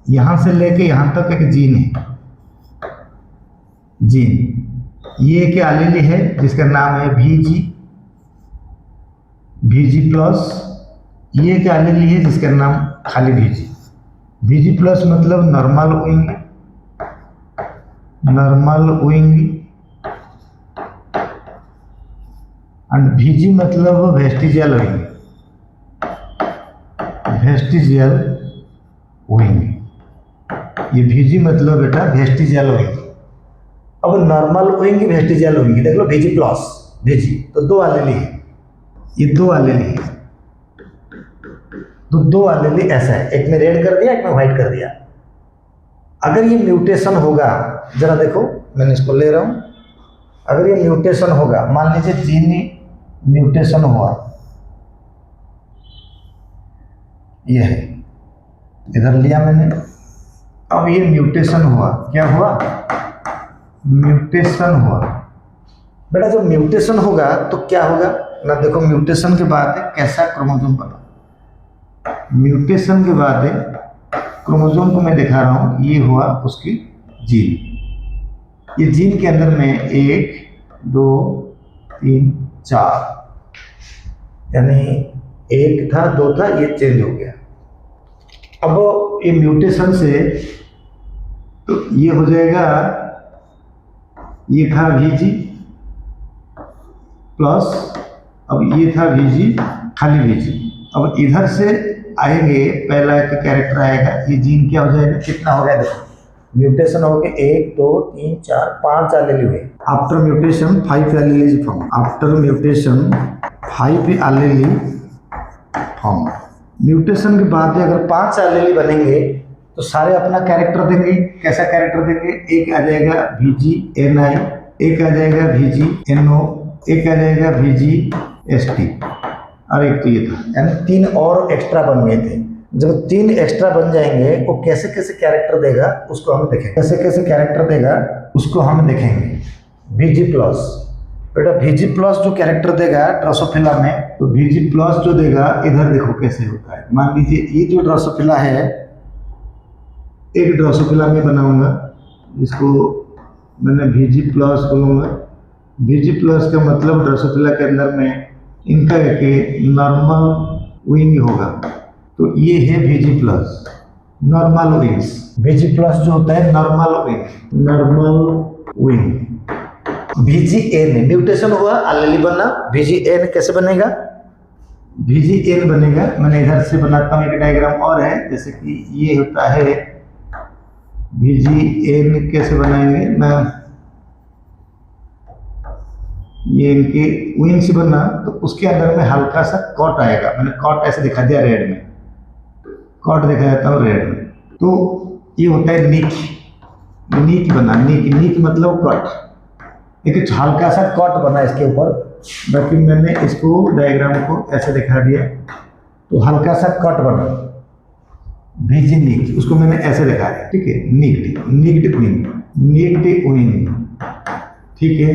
Speaker 1: यहाँ से लेके यहाँ तक एक जीन है, जीन ये एक एलील है जिसका नाम है VG, VG प्लस, ये एक एलील है जिसका नाम खाली VG। VG प्लस मतलब normal wing, normal wing, and VG मतलब वेस्टिजियल विंग, वेस्टिजियल विंग, ये VG मतलब बेटा वेस्टिजियल विंग। अब नॉर्मल विंग वेस्टिजियल विंग देख लो, VG प्लस VG तो 2 एलील है, ये 2 एलील है, तो 2 एलील ऐसा है, एक में रेड कर दिया एक में व्हाइट कर दिया। अगर ये म्यूटेशन होगा, जरा देखो मैंने इसको ले रहा हूं, अगर ये म्यूटेशन होगा, मान लीजिए जीन म्यूटेशन हुआ, ये है इधर लिया मैंने, अब ये म्यूटेशन हुआ, क्या हुआ, म्यूटेशन हुआ। बेटा जब म्यूटेशन होगा तो क्या होगा ना, देखो म्यूटेशन के बाद कैसा क्रोमोसोम बना, म्यूटेशन के बाद क्रोमोसोम को मैं दिखा रहा हूँ, ये हुआ उसकी जीन, ये जीन के अंदर में 1 2 3 4, यानी 1 था 2 था, ये चेंज हो गया। अब ये म्यूटेशन से तो ये हो जाएगा, ये था VG प्लस, अब ये था VG खाली VG, अब इधर से आएंगे, पहला एक कैरेक्टर आएगा, ये जीन क्या हो जाएगा, कितना हो गया देखो, म्यूटेशन हो गया 1 2 3 4 5 एलील हुए। After mutation 5 allele is form, after mutation 5 allele form. Mutation के बाद अगर 5 एलील बनेंगे तो सारे अपना कैरेक्टर देंगे, कैसा कैरेक्टर देंगे, एक आ जाएगा VG NI, एक आ जाएगा VG NO, एक आ जाएगा VG ST, और एक तो ये था, यानी 3 और एक्स्ट्रा बन गए थे। जब 3 एक्स्ट्रा बन जाएंगे वो कैसे कैसे कैरेक्टर देगा उसको हम देखेंगे, कैसे कैसे कैरेक्टर देगा उसको हम देखेंगे। VG प्लस, बेटा VG प्लस जो कैरेक्टर देगा ड्रोसोफिला में, तो VG प्लस जो देगा, इधर देखो कैसे होता है। मान लीजिए ये जो ड्रोसोफिला है, एक ड्रोसोफिला में बनाऊंगा, इसको मैंने VG प्लस बोलूँगा। VG प्लस का मतलब ड्रोसोफिला के अंदर में इनका एक नॉर्मल विंग होगा, तो ये है VG plus, normal wings. VG plus जो होता है normal wing, normal wing. VGN mutation हुआ, एलील बना, VGN कैसे बनेगा, VGN बनेगा, मैंने इधर से बनाता हूँ, एक डायग्राम और है, जैसे कि ये होता है VGN, कैसे बनाएंगे ना, ये इनके विंग्स बना, तो उसके अंदर में हल्का सा कॉट आएगा, मैंने कॉट ऐसे दिखा दिया रेड में, कॉट दिखा जाता हूँ रेड में, तो ये होता है निक, निक बना, निक, निक मतलब कट, एक हल्का सा कट बना इसके ऊपर, बाकी मैंने इसको डायग्राम को ऐसे दिखा दिया, तो हल्का सा कट बना, VG निक, उसको मैंने ऐसे दिखा दिया, ठीक है, निक्ड, निक्ड विंग, निक्ड विंग, ठीक है।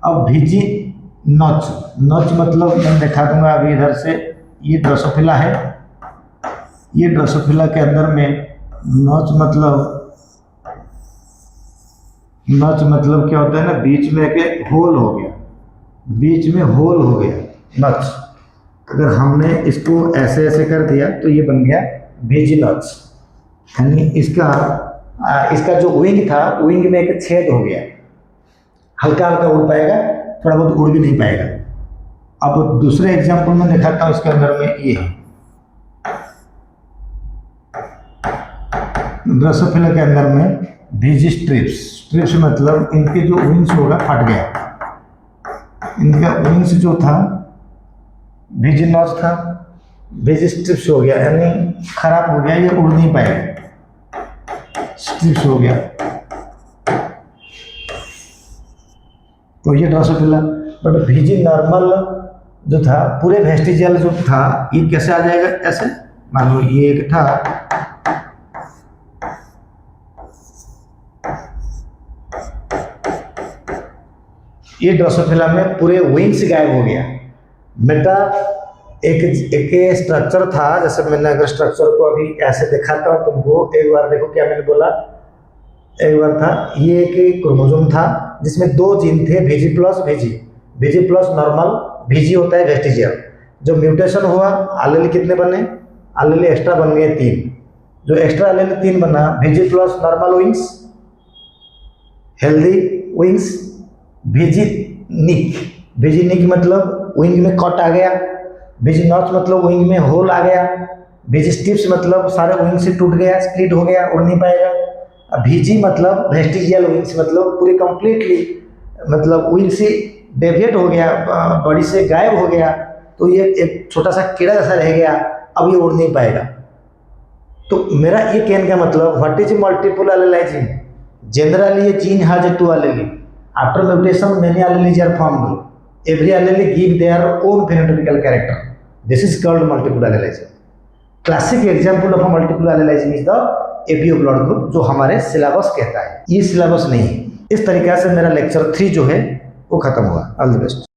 Speaker 1: अब VG नॉच। नॉच मतलब मैं दिखा दूंगा अभी इधर से, ये ड्रोसोफिला है, ये ड्रोसोफिला के अंदर में नॉच मतलब क्या होता है ना, बीच में एक होल हो गया, बीच में होल हो गया नॉच। अगर हमने इसको ऐसे ऐसे कर दिया तो ये बन गया भेजी नॉच, यानी इसका जो विंग था, विंग में एक छेद हो गया, हल्का हल्का उड़ पाएगा, थोड़ा बहुत उड़ भी नहीं पाएगा। अब दूसरे एग्जाम्पल में दिखाता हूँ, इसके अंदर में ये है ड्रोसोफिला के अंदर में भेजी स्ट्रिप्स। स्ट्रिप्स मतलब इनके जो विंग्स होगा फट गया, इनका विंग्स जो था भेजी नॉच था, भेजी स्ट्रिप्स हो गया, यानी खराब हो गया, ये उड़ नहीं पाएगा, स्ट्रिप्स हो गया। तो ये ड्रोसोफिला। बट भेजी नॉर्मल जो था, पूरे वेस्टिजियल जो था, ये कैसे आ जाएगा, ऐसे मान लो ये एक था, ये ड्रोसोफिला में पूरे विंग्स गायब हो गया। बेटा एक स्ट्रक्चर था, जैसे मैंने अगर स्ट्रक्चर को अभी ऐसे दिखाता हूँ तुमको, एक बार देखो क्या मैंने बोला, एक बार था ये एक क्रोमोसोम था जिसमें 2 जीन थे, भेजी प्लस भेजी। भेजी प्लस नॉर्मल, भेजी होता है वेस्टिजियल। जो म्यूटेशन हुआ, एलील कितने बने, एलील एक्स्ट्रा बन गए 3। जो एक्स्ट्रा एलील 3 बना, भेजी plus normal wings, healthy wings, भेजी निक मतलब विंग में कट आ गया, भेजी नॉच मतलब विंग में होल आ गया, भेजी स्टिप्स मतलब सारे विंग से टूट गया, स्प्लिट हो गया, उड़ नहीं पाएगा। अब भेजी मतलब वेस्टिजियल विंग्स मतलब पूरे कंप्लीटली मतलब विंग से डेविएट हो गया, बॉडी से गायब हो गया, तो ये एक छोटा सा कीड़ा जैसा रह गया, अब ये उड़ नहीं पाएगा। तो मेरा ये कहने का मतलब, what is multiple allelism? Generally ये gene has 2 allele, after mutation many alleles are formed, every allele give their own phenotypical character, this is called multiple allelism. Classic example of multiple allelism is the ABO blood group, जो हमारे syllabus कहता है, ये syllabus नहीं है। इस तरीके से मेरा लेक्चर 3 जो है वो खत्म हुआ। All the best.